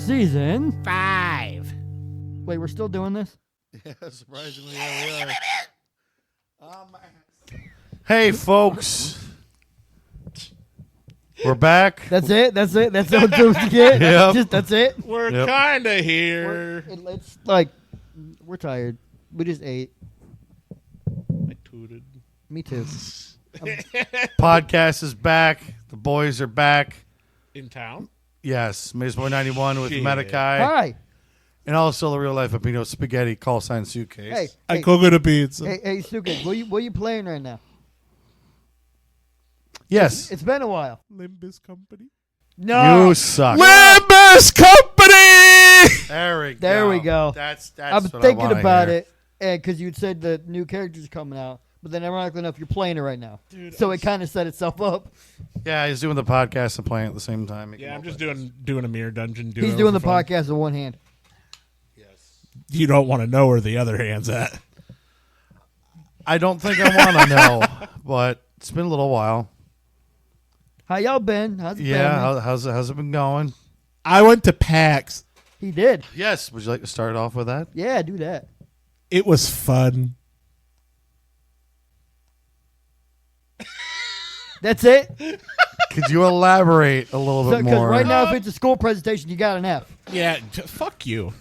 Season 5. Wait, we're still doing this? Yeah, surprisingly, yeah, we are. Hey, folks. We're back. That's it? That's it? That's all it's to get? Yep. Just, that's it? We're Yep. kind of here. It's like, we're tired. We just ate. I tooted. Me too. Podcast is back. The boys are back. In town? Yes, Mayesboy 91 with Shit. Menaki. Hi. And also the real life Abino Spaghetti callsign Suitcase. Hey, I hey, go get a pizza. hey, Suitcase, what are you playing right now? Yes. It's been a while. Limbis Company. No. You suck. Limbis Company! There we go. That's I'm what thinking I wanna about hear. it, and because you'd said the new character's coming out, but then ironically enough, you're playing it right now. Dude, So it kind of set itself up. Yeah, he's doing the podcast and playing at the same time. Yeah, I'm just doing a mirror dungeon. He's doing the podcast with one hand. Yes. You don't want to know where the other hand's at. I don't think I want to know, but it's been a little while. How y'all been? How's it been? Yeah, how's it been going? I went to PAX. He did. Yes. Would you like to start off with that? Yeah, do that. It was fun. That's it? Could you elaborate a little bit Because more? right now, if it's a school presentation, you got an F. Yeah, fuck you.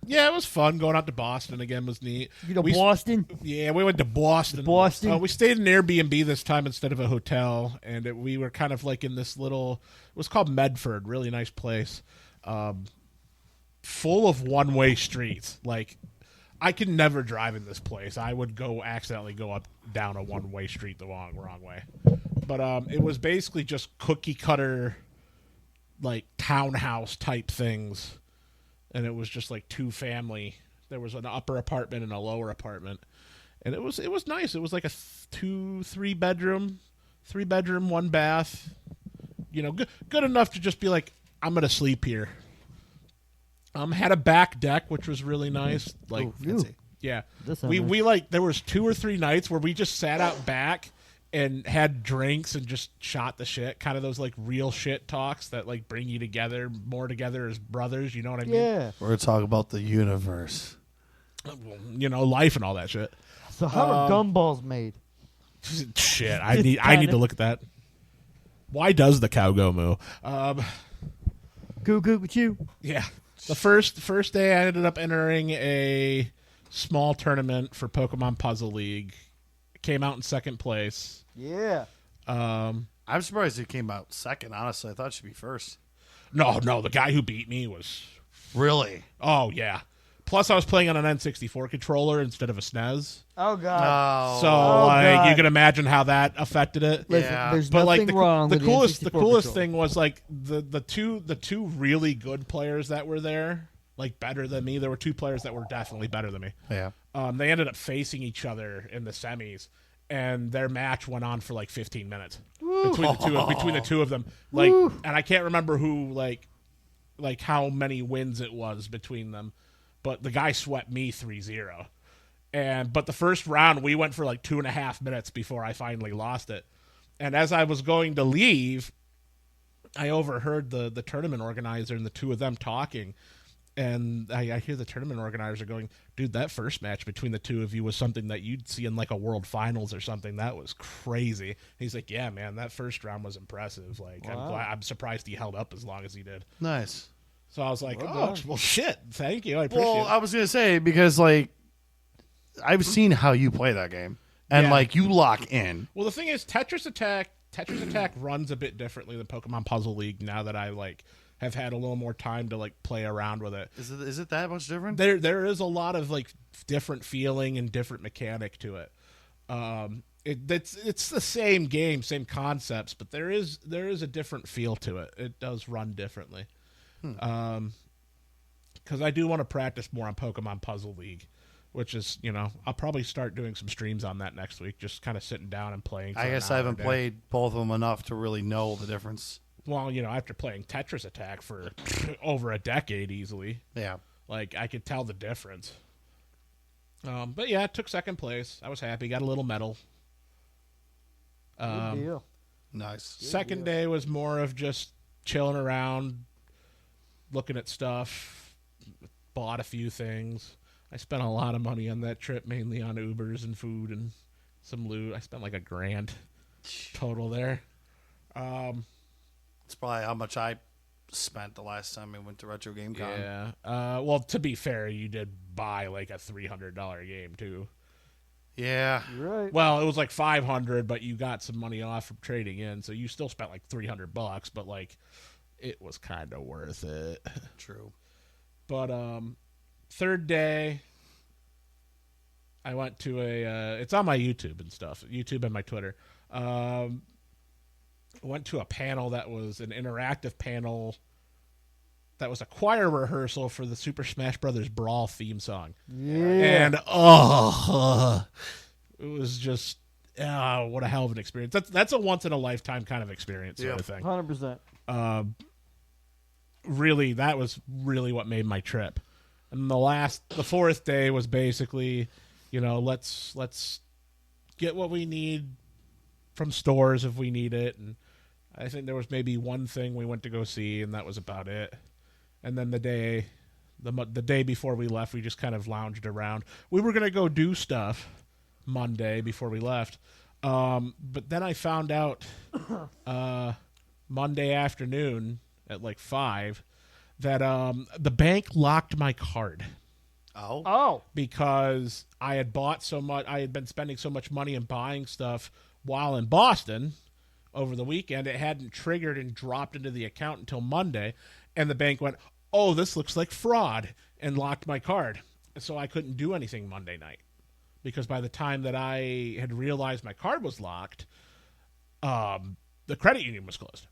Yeah, it was fun. Going out to Boston again was neat. You know, We- Boston? Yeah, we went to Boston. Boston? We stayed in an Airbnb this time instead of a hotel, and we were kind of like in this little. It was called Medford, really nice place, full of one-way streets. Like, I could never drive in this place. I would accidentally go down a one-way street the wrong way. But it was basically just cookie cutter, like townhouse type things. And it was just like two family. There was an upper apartment and a lower apartment, and it was nice. It was like a 3 bedroom, 1 bath. You know, good enough to just be like, I'm gonna sleep here. Had a back deck, which was really nice. Like, yeah, we like there was 2 or 3 nights where we just sat out back and had drinks and just shot the shit, kind of those like real shit talks that like bring you together, more together as brothers. You know what I mean? Yeah. We're going to talk about the universe. You know, life and all that shit. So how are gumballs made? Shit, I need to look at that. Why does the cow go moo? Goo goo with you. Yeah, the first day I ended up entering a small tournament for Pokemon Puzzle League. Came out in second place. Yeah. I'm surprised it came out second, honestly. I thought it should be first. No, the guy who beat me was... Really? Oh, yeah. Plus, I was playing on an N64 controller instead of a SNES. Oh, God. So, God. you can imagine how that affected it. Listen, Yeah. there's But nothing like wrong the with coolest the the N64 coolest controller. thing was like the two really good players that were there, like better than me. There were 2 players that were definitely better than me. Yeah. They ended up facing each other in the semis, and their match went on for like 15 minutes between the two of them. Like, and I can't remember who like how many wins it was between them, but the guy swept me 3-0. But the first round we went for like 2.5 minutes before I finally lost it. And as I was going to leave, I overheard the tournament organizer and the 2 of them talking. And I hear the tournament organizer going, dude, that first match between the 2 of you was something that you'd see in like a world finals or something. That was crazy. He's like, yeah, man, that first round was impressive. Like, Wow. I'm surprised he held up as long as he did. Nice. So I was like, Well done. well, shit. Thank you. I appreciate Well, it. I was going to say, because, like, I've seen how you play that game. And, Yeah. like, you lock in. Well, the thing is, Tetris Attack runs a bit differently than Pokemon Puzzle League now that I, like, have had a little more time to like play around with it. Is it that much different? There is a lot of like different feeling and different mechanic to it. It's the same game, same concepts, but there is a different feel to it. It does run differently. Because I do want to practice more on Pokemon Puzzle League, which is, you know, I'll probably start doing some streams on that next week, just kind of sitting down and playing. For I guess I an hour haven't a day. played both of them enough to really know the difference. Well, you know, after playing Tetris Attack for over a decade easily, Yeah. like, I could tell the difference. But yeah, took second place. I was happy. Got a little medal. Good deal. Nice. Second day was more of just chilling around, looking at stuff, bought a few things. I spent a lot of money on that trip, mainly on Ubers and food and some loot. I spent like $1,000 total there. It's probably how much I spent the last time I went to Retro Game Con. Yeah. Well, to be fair, you did buy like a $300 game too. Yeah. You're right. Well, it was like $500, but you got some money off from trading in, so you still spent like $300, but like it was kind of worth it. True. But third day, I went to it's on my YouTube and stuff, YouTube and my Twitter. Went to a panel that was an interactive panel that was a choir rehearsal for the Super Smash Brothers Brawl theme song. Yeah. And it was just what a hell of an experience. That's a once in a lifetime kind of experience sort of thing. 100%. Really, that was really what made my trip. And the fourth day was basically, let's get what we need from stores if we need it. And I think there was maybe one thing we went to go see, and that was about it. And then the day before we left, we just kind of lounged around. We were going to go do stuff Monday before we left. But then I found out Monday afternoon at like 5 that the bank locked my card. Oh. Because I had bought so much, I had been spending so much money and buying stuff while in Boston over the weekend. It hadn't triggered and dropped into the account until Monday. And the bank went, oh, this looks like fraud, and locked my card. So I couldn't do anything Monday night. Because by the time that I had realized my card was locked, the credit union was closed.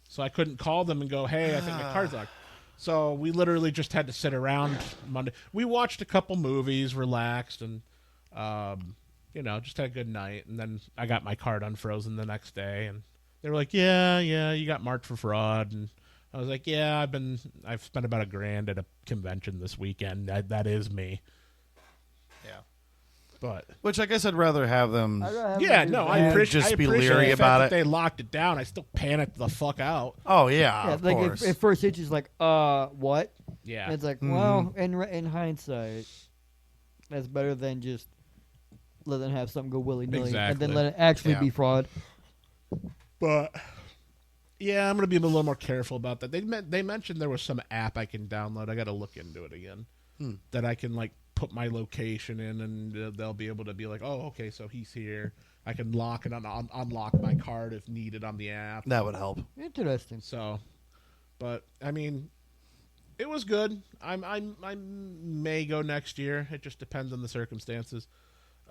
So I couldn't call them and go, hey, I think my card's locked. So we literally just had to sit around Monday. We watched a couple movies, relaxed, and, just had a good night. And then I got my card unfrozen the next day. And they were like, yeah, you got marked for fraud. And I was like, yeah, I've spent about $1,000 at a convention this weekend. That is me. Yeah. But which I guess I'd rather have them. I appreciate be the leery fact about that it. they locked it down. I still panicked the fuck out. Oh yeah, of like course. at first it's just like, what? Yeah. And it's like, well, in hindsight, that's better than just let them have something go willy-nilly and Exactly. then let it actually be fraud. But yeah, I'm gonna be a little more careful about that. They mentioned there was some app I can download. I got to look into it again. That I can like put my location in, and they'll be able to be like, oh, okay, so he's here. I can lock and unlock my card if needed on the app. That would help. Interesting. So, but I mean, it was good. I may go next year. It just depends on the circumstances.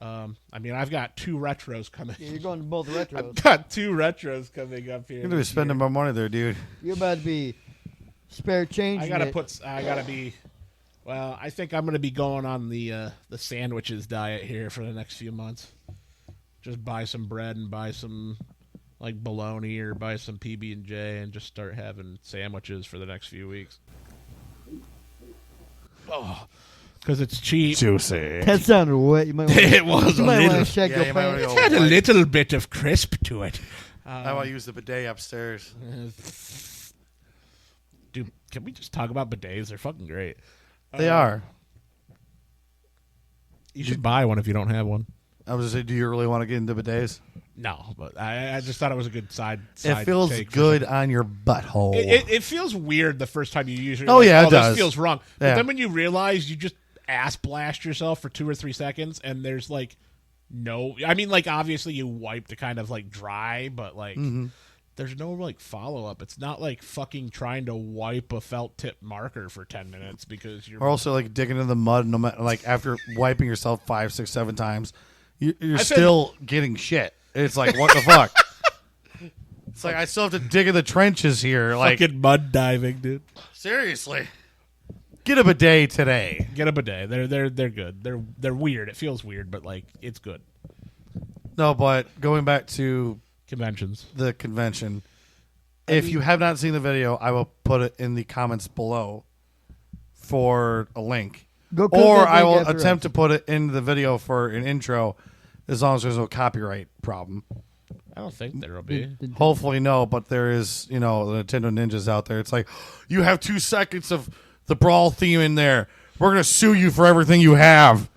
I've got 2 retros coming. Yeah, you're going to both retros. I've got 2 retros coming up here. You're gonna be spending more money there, dude. You're about to be spare change. I think I'm gonna be going on the sandwiches diet here for the next few months. Just buy some bread and buy some like bologna or buy some PB&J and just start having sandwiches for the next few weeks. Oh, because it's cheap. Juicy. That sounded wet. You might want It was you a might little. want to check Yeah, your you might wanna pants. go- It had a little bit of crisp to it. I want to use the bidet upstairs. Dude, can we just talk about bidets? They're fucking great. They are. You should buy one if you don't have one. I was gonna say, do you really want to get into bidets? No, but I just thought it was a good side It feels take for good on your butthole. It feels weird the first time you use it. Oh, yeah, it this does. feels wrong. But Yeah. then when you realize you just ass blast yourself for 2 or 3 seconds, and there's like no. I mean, like obviously you wipe to kind of like dry, but like there's no like follow up. It's not like fucking trying to wipe a felt tip marker for 10 minutes because you're Or also like digging in the mud, no matter, like after wiping yourself 5, 6, 7 times, you're still getting shit. It's like, what the fuck? It's like I still have to dig in the trenches here. Like, fucking mud diving, dude. seriously, get a bidet today. Get a bidet. They're good. They're weird. It feels weird, but like it's good. No, but going back to Conventions. the convention, if you have not seen the video, I will put it in the comments below for a link. Go click Or that I link will after attempt to put it in the video for an intro, as long as there's no copyright problem. I don't think there will be. Hopefully no, but there is, the Nintendo ninjas out there. It's like, you have 2 seconds of the Brawl theme in there. We're going to sue you for everything you have.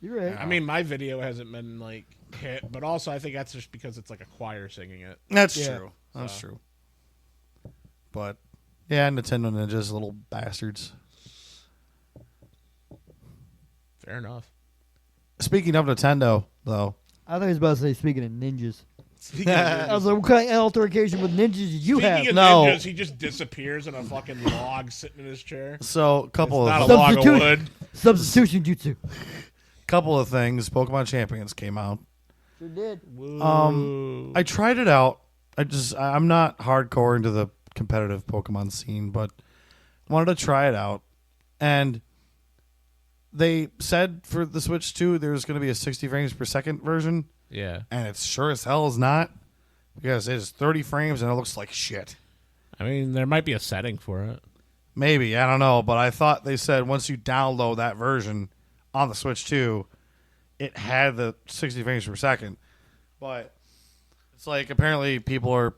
You're right. I mean, my video hasn't been, hit, but also I think that's just because it's like a choir singing it. That's true. That's true. But, yeah, Nintendo ninjas, little bastards. Fair enough. Speaking of Nintendo, though. I thought he was about to say, speaking of ninjas. Speaking of I was like, what kind of altercation with ninjas did you have? Speaking of No. ninjas, he just disappears in a fucking log sitting in his chair. So, It's not a of log of wood. Substitution jutsu. things. Pokemon Champions came out. Sure did. I tried it out. I'm not hardcore into the competitive Pokemon scene, but wanted to try it out. And they said for the Switch 2 there's going to be a 60 frames per second version. Yeah. And it's sure as hell is not, because it is 30 frames and it looks like shit. I mean, there might be a setting for it. Maybe, I don't know, but I thought they said once you download that version on the Switch 2, it had the 60 frames per second. But it's like apparently people are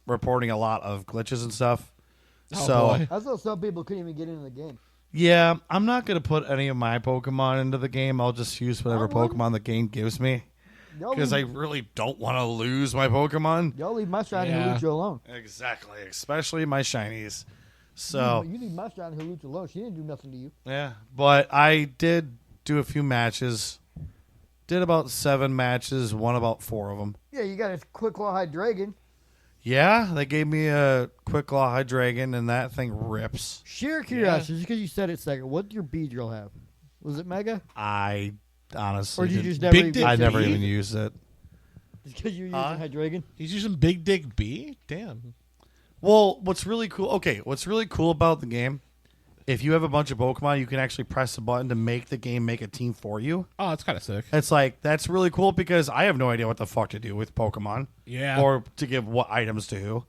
reporting a lot of glitches and stuff. Oh, So boy. I thought some people couldn't even get into the game. yeah, I'm not going to put any of my Pokemon into the game. I'll just use whatever I would. Pokemon the game gives me, Y'all because I leave, really don't want to lose my Pokemon. y'all leave my shiny Yeah. Halucha alone. Exactly, especially my shinies. So, You leave my shiny Halucha alone. She didn't do nothing to you. yeah. But I did do a few matches. Did about 7 matches, won about 4 of them. Yeah, you got a quick claw Hydreigon. Yeah, they gave me a Quick Claw Hydreigon, and that thing rips. Sheer curiosity, just because you said it second, what did your Beedrill have? Was it Mega? I honestly Or did you didn't- just never Big even Dick I use it? never Beed? even used it. Just because you're using Huh? Hydreigon? He's using Big Dick B? Damn. Well, what's really cool about the game, if you have a bunch of Pokemon, you can actually press the button to make the game make a team for you. Oh, that's kind of sick. It's like, that's really cool because I have no idea what the fuck to do with Pokemon. Yeah. Or to give what items to who.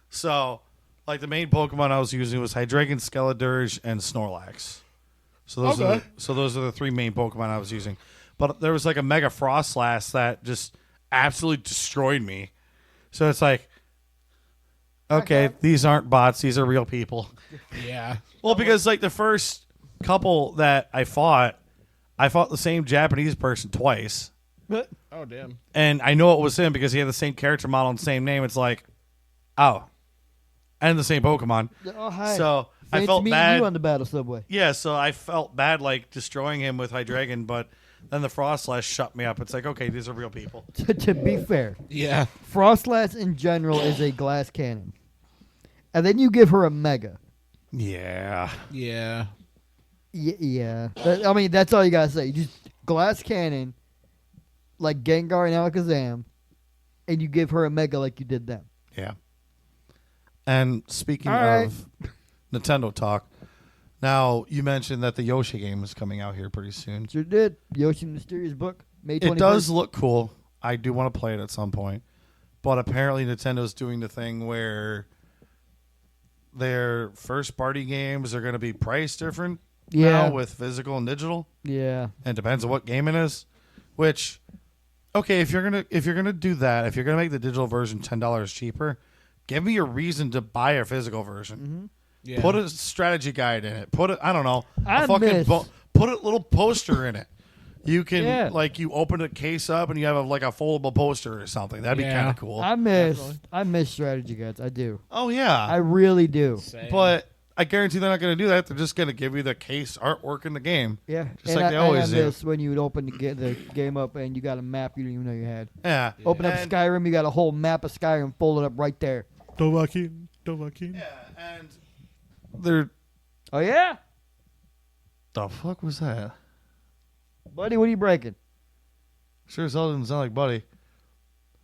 So, like, the main Pokemon I was using was Hydreigon, Skeledirge, and Snorlax. So those are the 3 main Pokemon I was using. But there was like a Mega Frostlass that just absolutely destroyed me. So it's like, okay, these aren't bots, these are real people. Yeah. Well, because like the first couple that I fought the same Japanese person twice. Oh, damn. And I know it was him because he had the same character model and same name. It's like, oh. And the same Pokemon. Oh, hi. So I Fancy felt meeting bad. you on the battle subway. Yeah, so I felt bad like destroying him with Hydreigon, but then the Frostlass shut me up. It's like, okay, these are real people. To be fair, Yeah. Frostlass in general is a glass cannon. And then you give her a Mega. Yeah. Yeah. Yeah. I mean, that's all you gotta say. Just glass cannon, like Gengar and Alakazam, and you give her a Mega like you did them. Yeah. And speaking All right. of Nintendo talk, now you mentioned that the Yoshi game is coming out here pretty soon. Sure did. Yoshi Mysterious Book, May 21st. It does look cool. I do want to play it at some point. But apparently Nintendo's doing the thing where their first-party games are going to be priced different now with physical and digital. Yeah. And it depends on what game it is. Which, okay, if you're gonna do that, if you're gonna make the digital version $10 cheaper, give me a reason to buy a physical version. Mm-hmm. Yeah. Put a strategy guide in it. Put it, I don't know, I a fucking miss- put a little poster in it. You can Yeah. like you open a case up and you have like a foldable poster or something. That'd be Yeah. kind of cool. I miss Definitely. strategy guides. I do. Oh yeah, I really do. Same. but I guarantee they're not going to do that. They're just going to give you the case artwork in the game. Yeah. Just like they always I do. miss when you would open the game up and you got a map you didn't even know you had. Yeah. Open up And- Skyrim, you got a whole map of Skyrim folded up right there. Dovahkiin. Yeah, and they're Oh yeah, the fuck was that? buddy, what are you breaking? Sure as hell didn't sound like Buddy.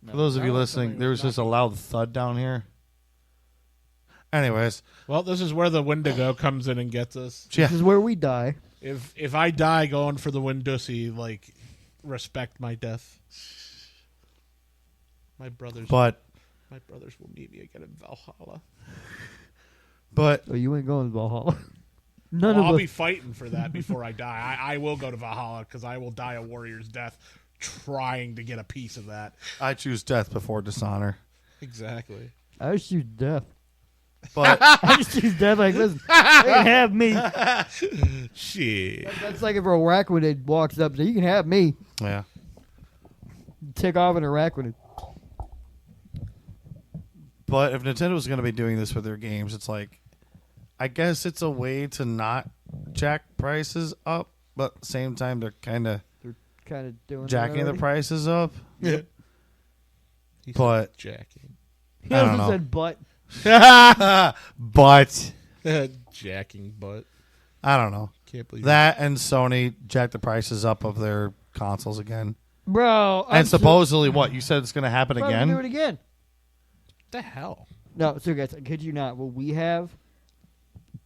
For those of you listening, there was just a loud thud down here. Anyways, Well, this is where the Wendigo comes in and gets us. yeah. This is where we die. If I die going for the Windussy, like, respect my death. My brothers But will meet me again in Valhalla. Oh, you ain't going to Valhalla. None Well, I'll of be us. fighting for that before I die. I will go to Valhalla because I will die a warrior's death. trying to get a piece of that. I choose death before dishonor. Exactly. I just choose death. But I just choose death. Like, listen, they can have me. Shit. That's like if a arachnid walks up and says, you can have me. yeah, Take off an arachnid. but if Nintendo's going to be doing this with their games, it's like, I guess it's a way to not jack prices up, but at the same time they're kind of Kind of doing jacking the already. prices up. Yeah. He said But jacking. He I also don't know. said but. but Jacking butt. I don't know. Can't believe That and Sony jacked the prices up of their consoles again. Bro. And supposedly, what? You said it's going to happen Do again? it again. What the hell? No, so guys, I kid you not. Well, we have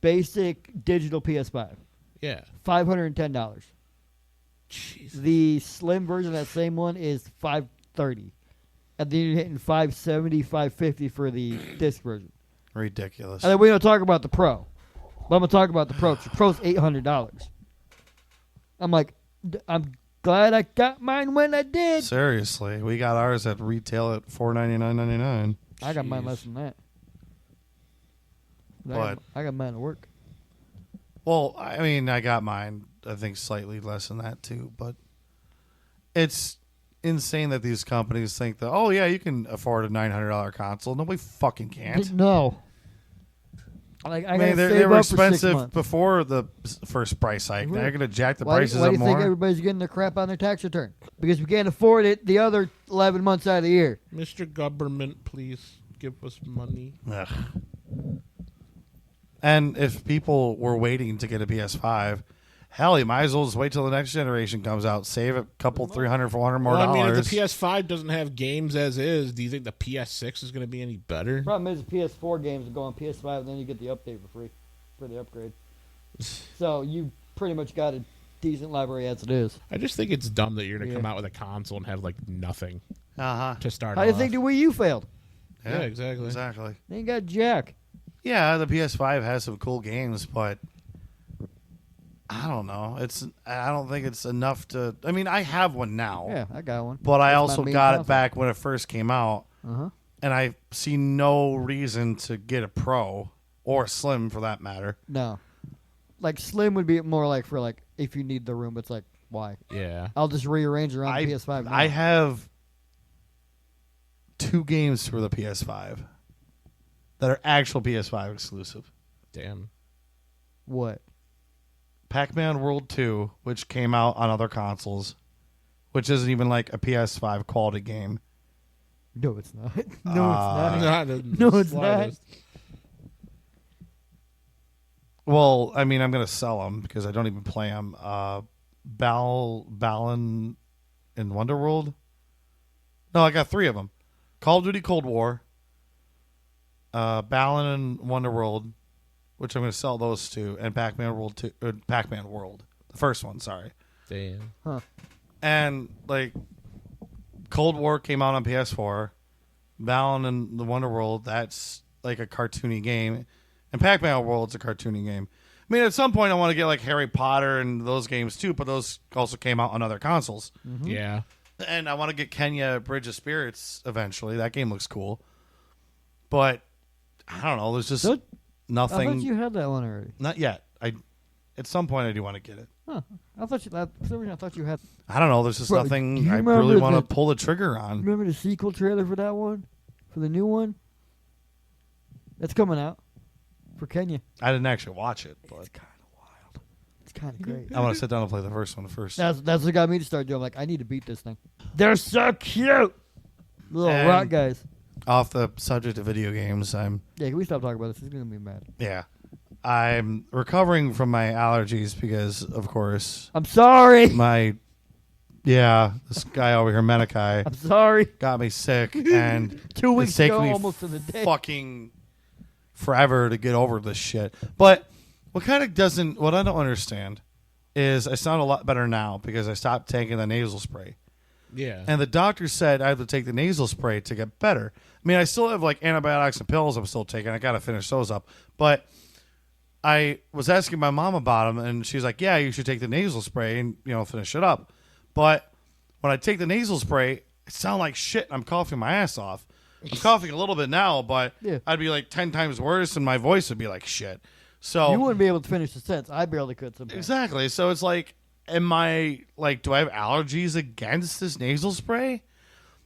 basic digital PS5, Yeah. $510. Jeez. The slim version of that same one is $530. And then you're hitting $570, $550 for the disc version. Ridiculous. And then we don't talk about the Pro. But I'm going to talk about the Pro. The Pro's $800. I'm like, I'm glad I got mine when I did. Seriously, we got ours at retail at $499.99. I got mine Jeez. less than that. But- I got mine at work. Well, I mean, I got mine, I think, slightly less than that, too. But it's insane that these companies think that, oh, yeah, you can afford a $900 console. Nobody fucking can't. No. Like, I I mean, gotta they save were up for 6 expensive months. bufore the first price hike. Now Right. you're going to jack the Why prices do up you think more? everybody's getting their crap on their tax return? Because we can't afford it the other 11 months out of the year. Mr. Government, please give us money. Ugh. And if people were waiting to get a PS5, hell, you might as well just wait till the next generation comes out. Save a couple, $300, $400 more Well, I mean, if dollars. the PS5 doesn't have games as is, do you think the PS6 is going to be any better? Problem is, the PS4 games will go on PS5, and then you get the update for free for the upgrade. So you pretty much got a decent library as it is. I just think it's dumb that you're going to Yeah. come out with a console and have like nothing Uh-huh. to start How do you off. think the Wii U failed? Yeah, exactly. Exactly. They ain't got jack. Yeah, the PS5 has some cool games, but I don't know. I don't think it's enough to. I mean, I have one now, Yeah, I got one. but I That's my also main got it console. back when it first came out, Uh-huh. and I see no reason to get a Pro or a Slim for that matter. No. Like, Slim would be more like for, like, if you need the room. It's like, why? Yeah. I'll just rearrange around the PS5 now. I have 2 games for the PS5 that are actual PS5 exclusive. Damn. What? Pac-Man World 2, which came out on other consoles, which isn't even like a PS5 quality game. No, it's not. No, it's Uh, not. Not the No, it's slightest. Well, I mean, I'm going to sell them because I don't even play them. Balan in Wonderworld? No, I got 3 of them. Call of Duty Cold War, Balan and Wonderworld, which I'm going to sell those 2, and Pac-Man World 2, Pac-Man World, the first one, sorry. Damn. And like Cold War came out on PS4, Balan and the Wonderworld, that's like a cartoony game, and Pac-Man World's a cartoony game. I mean, at some point I want to get like Harry Potter and those games too, but those also came out on other consoles. Mm-hmm. Yeah. And I want to get Kenya Bridge of Spirits eventually. That game looks cool. But I don't know. There's just Don't- I nothing. thought you had that one already. Not yet. At some point I do want to get it. Huh. I thought you. For some reason, I thought you had. I don't know. There's just Bro, do nothing you I remember really want to the- pull the trigger on. Remember the sequel trailer for that one? For the new one? That's coming out. For Kenya. I didn't actually watch it, but It's kind of wild. It's kind of great. I want to sit down and play the first one first. That's what got me to start doing. Like, I need to beat this thing. They're so cute. Little And- rock guys. Off the subject of video games, Yeah, can we stop talking about this? He's gonna be mad. I'm recovering from my allergies because, of course, I'm sorry. this guy over here, Menaki, I'm sorry. got me sick, and 2 weeks it's taken ago, me almost to the day. fucking forever to get over this shit. But what I don't understand is I sound a lot better now because I stopped taking the nasal spray. Yeah. And the doctor said I have to take the nasal spray to get better. I mean, I still have like antibiotics and pills I'm still taking. I got to finish those up. But I was asking my mom about them, and she's like, yeah, you should take the nasal spray and, finish it up. But when I take the nasal spray, it sounds like shit. I'm coughing my ass off. I'm coughing a little bit now, but I'd be like 10 times worse, and my voice would be like shit. So you wouldn't be able to finish the sentence. I barely could sometimes. Exactly. So it's like, am I like, do I have allergies against this nasal spray?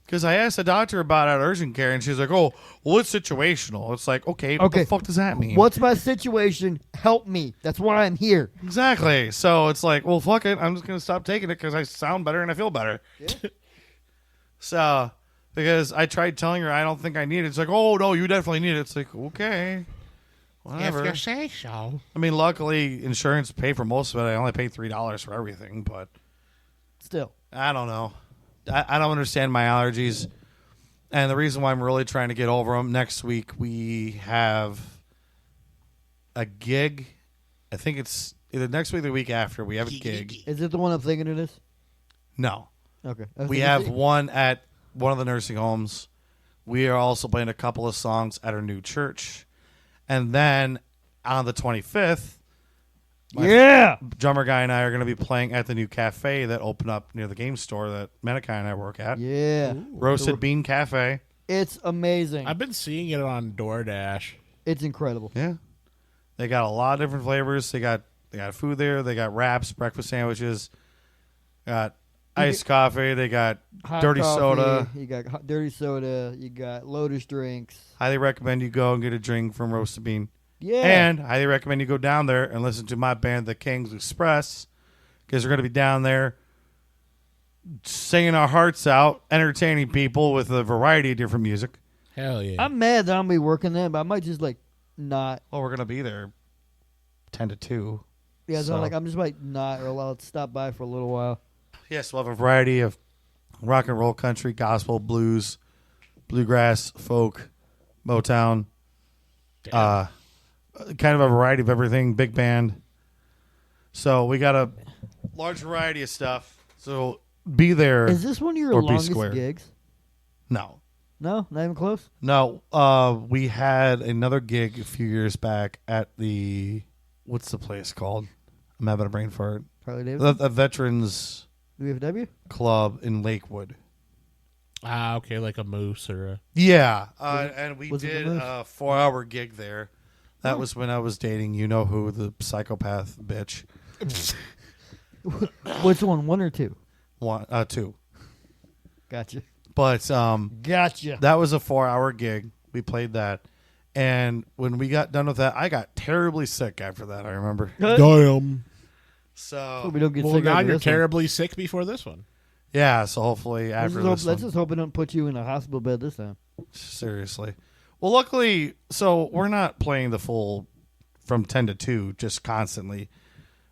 Because I asked the doctor about it at urgent care, and she's like, "Oh, well, it's situational." It's like, okay, what the fuck does that mean? What's my situation? Help me. That's why I'm here. Exactly. So it's like, well, fuck it. I'm just gonna stop taking it because I sound better and I feel better. Yeah. So because I tried telling her I don't think I need it. It's like, oh no, you definitely need it. It's like, okay, whatever. If you say so. I mean, luckily insurance paid for most of it. I only paid $3 for everything, but Still. I don't know. I don't understand my allergies. And the reason why I'm really trying to get over them, next week we have a gig. I think it's either next week or the week after. We have a gig. Is it the one I'm thinking it is? No. Okay. We have one at one of the nursing homes. We are also playing a couple of songs at our new church. And then on the 25th, drummer guy and I are going to be playing at the new cafe that opened up near the game store that Menaki and I work at. Yeah. Roasted Bean Cafe. It's amazing. I've been seeing it on DoorDash. It's incredible. Yeah. They got a lot of different flavors. They got food there. They got wraps, breakfast sandwiches, got iced coffee. They got Hot dirty coffee, soda. You got dirty soda. You got Lotus drinks. Highly recommend you go and get a drink from Roasted Bean. Yeah. And highly recommend you go down there and listen to my band, The Kings Express, because we're going to be down there singing our hearts out, entertaining people with a variety of different music. Hell yeah. I'm mad that I'm going to be working there, but I might just not. Well, we're going to be there 10 to 2. Yeah, so I'm just not allowed to stop by for a little while. Yes, we'll have a variety of rock and roll, country, gospel, blues, bluegrass, folk, Motown. Kind of a variety of everything, big band. So we got a large variety of stuff. So be there. Is this one of your or be longest square. gigs? No. No? Not even close? No. We had another gig a few years back at the, what's the place called? I'm having a brain fart. Harley Davidson? The Veterans WFW? Club in Lakewood. Okay, like a moose or a... Yeah. And we was it did the Moose? a 4-hour gig there. That was when I was dating you-know-who, the psychopath bitch. Which one? One or two? 2. Gotcha. But Gotcha. that was a 4-hour gig. We played that. And when we got done with that, I got terribly sick after that, I remember. Damn. So, We don't get Well, sick now after you're this one. terribly sick before this one. yeah, so hopefully after this Let's one. just hope it don't put you in a hospital bed this time. Seriously. Well, luckily, so we're not playing the full from 10 to 2 just constantly.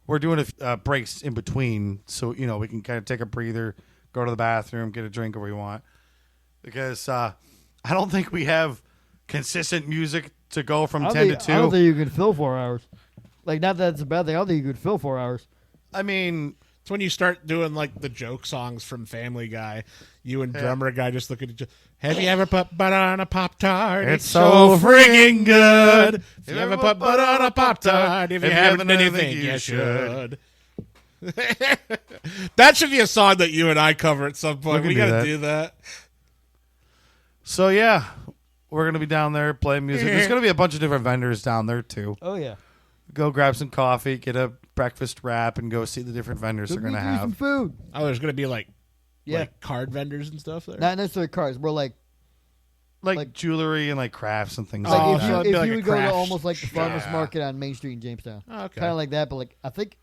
We're doing breaks in between so, we can kind of take a breather, go to the bathroom, get a drink if we want. Because I don't think we have consistent music to go from 10 to 2. I don't think you could fill 4 hours. Not that it's a bad thing. I don't think you could fill 4 hours. I mean... It's when you start doing the joke songs from Family Guy. You and drummer guy just look at each other. Have you ever put butter on a Pop-Tart? It's so friggin' good. If you ever put butter on a Pop-Tart, if you haven't anything, you should. That should be a song that you and I cover at some point. We got to do that. So, yeah, we're going to be down there playing music. There's going to be a bunch of different vendors down there, too. Oh, yeah. Go grab some coffee, get a breakfast wrap, and go see the different vendors they're going to Some have. food. Oh, there's going to be Yeah. like card vendors and stuff there? Not necessarily cars. We're Like jewelry and crafts and things Oh, like if that. so it'd be you a would go to craft almost like the farmer's shop. market on Main Street in Jamestown. Oh, okay. Kind of like that, but I think,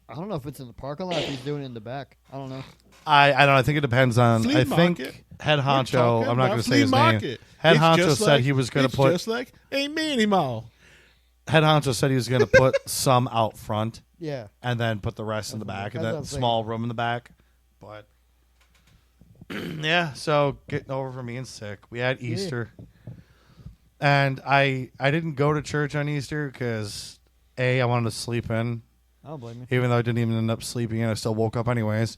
I don't know if it's in the parking lot or if he's doing it in the back. I don't know. I don't know. I think it depends on. Flea I think market. head We're honcho. talking I'm not about going to say flea his market. name. Head It's honcho just said he was going to put. just like a mini mall. Head honcho said he was going to put some out front Yeah. and then put the rest in the back in That's what that I'm saying. small room in the back. But yeah, so getting over from being sick, we had Easter, and I didn't go to church on Easter because I wanted to sleep in. I don't blame you. Even though I didn't even end up sleeping in, I still woke up anyways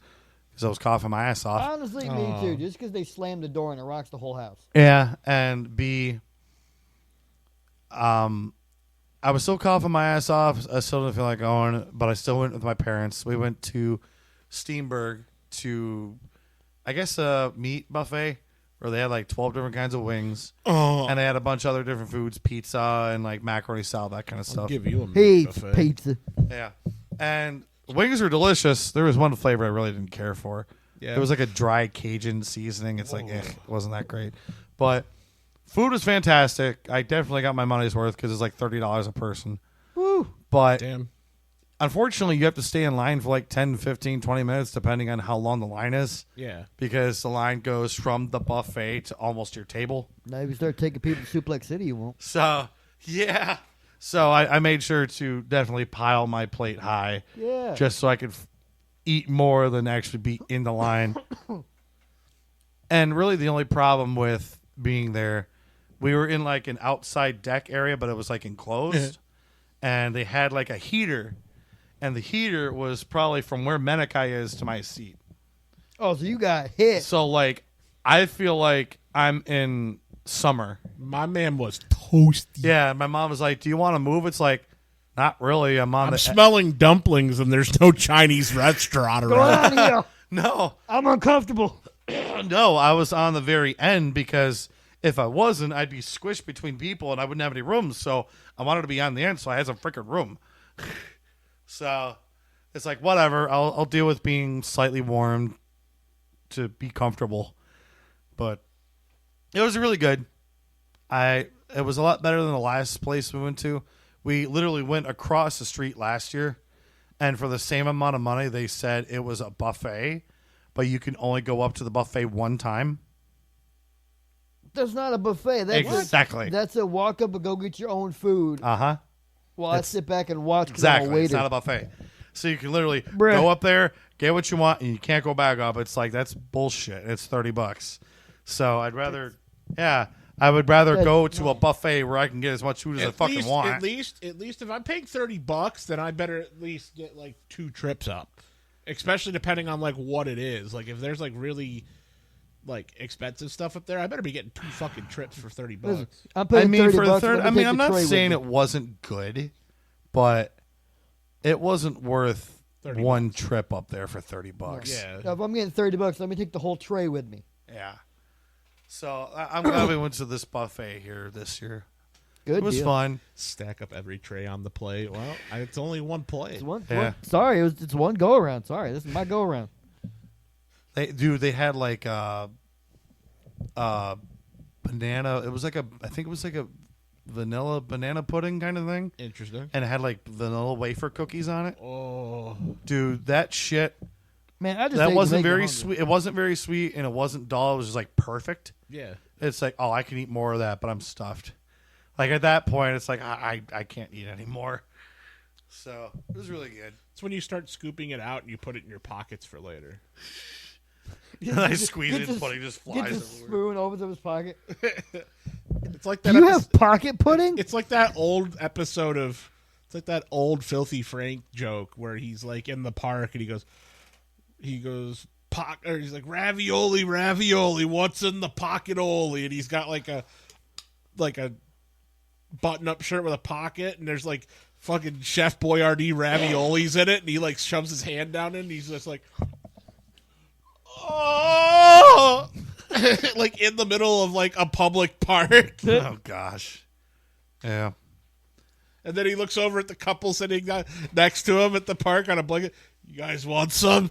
because I was coughing my ass off. Honestly, me too. Just because they slammed the door and it rocks the whole house. Yeah, and B, I was still coughing my ass off. I still didn't feel like going, but I still went with my parents. We went to Steenberg to I guess a meat buffet where they had like 12 different kinds of wings. Oh, And they had a bunch of other different foods, pizza and like macaroni salad, that kind of I'll stuff. give you a He meat eats buffet. pizza. Yeah. And wings are delicious. There was one flavor I really didn't care for. Yeah. It was like a dry Cajun seasoning. It's like, it wasn't that great. But food was fantastic. I definitely got my money's worth because it's like $30 a person. Woo. But Damn. unfortunately, you have to stay in line for like 10, 15, 20 minutes, depending on how long the line is. Yeah. Because the line goes from the buffet to almost your table. Now if you start taking people to Suplex City, you won't. So, yeah. So I made sure to definitely pile my plate high. Yeah. Just so I could eat more than actually be in the line. And really the only problem with being there, we were in like an outside deck area, but it was like enclosed. And they had like a heater. And the heater was probably from where Menaki is to my seat. Oh, so you got hit. So like I feel like I'm in summer. My man was toasty. Yeah, my mom was like, "Do you want to move?" It's like, not really. I'm smelling dumplings and there's no Chinese restaurant Go around. on here. No. I'm uncomfortable. No, I was on the very end because if I wasn't, I'd be squished between people and I wouldn't have any rooms. So I wanted to be on the end, so I had some freaking room. So it's like, whatever. I'll deal with being slightly warm to be comfortable. But it was really good. It was a lot better than the last place we went to. We literally went across the street last year, and for the same amount of money, they said it was a buffet, but you can only go up to the buffet one time. That's not a buffet. That's Exactly. That's a walk up and go get your own food Uh-huh. while I sit back and watch. 'Cause I'm a Exactly. waiter. It's not a buffet. So you can literally Bruh. go up there, get what you want, and you can't go back up. It's like, that's bullshit. It's $30. So I would rather go to a buffet where I can get as much food as I fucking want. At least if I'm paying $30, then I better at least get like 2 trips up. Especially depending on like what it is. Like if there's like really like expensive stuff up there, I better be getting 2 fucking trips for $30. Listen, I'm paying $30 for the bucks, third, let me take I'm the not tray with saying me. it wasn't good, but it wasn't worth 30 one trip up there for $30. Yeah. Now, if I'm getting $30, let me take the whole tray with me. Yeah. So I'm glad we went to this buffet here this year. Good It was deal. fun. Stack up every tray on the plate. Well, it's only one plate. It's one, Yeah. sorry, it's one go around. Sorry, this is my go around. They had like banana. It was like I think it was like a vanilla banana pudding kind of thing, Interesting. and it had like vanilla wafer cookies on it. Oh, Dude, that shit. Man, I just That ate to wasn't make me very hungry. sweet. It wasn't very sweet, and it wasn't dull. It was just like perfect. yeah. It's like, oh, I can eat more of that, but I'm stuffed. Like at that point, it's like I can't eat anymore. So it was really good. It's when you start scooping it out and you put it in your pockets for later. I squeeze it, Get and the- pudding just Get flies the everywhere. spoon, opens up his pocket. It's like Do that. you have pocket pudding? It's like that old episode of. It's like that old Filthy Frank joke where he's like in the park and he goes. Or he's like ravioli, ravioli. What's in the pocket-oli? And he's got like a button-up shirt with a pocket, and there's like fucking Chef Boyardee raviolis in it, and he like shoves his hand down in, and he's just like, oh, like in the middle of like a public park. Oh gosh, yeah. And then he looks over at the couple sitting next to him at the park on a blanket. You guys want some?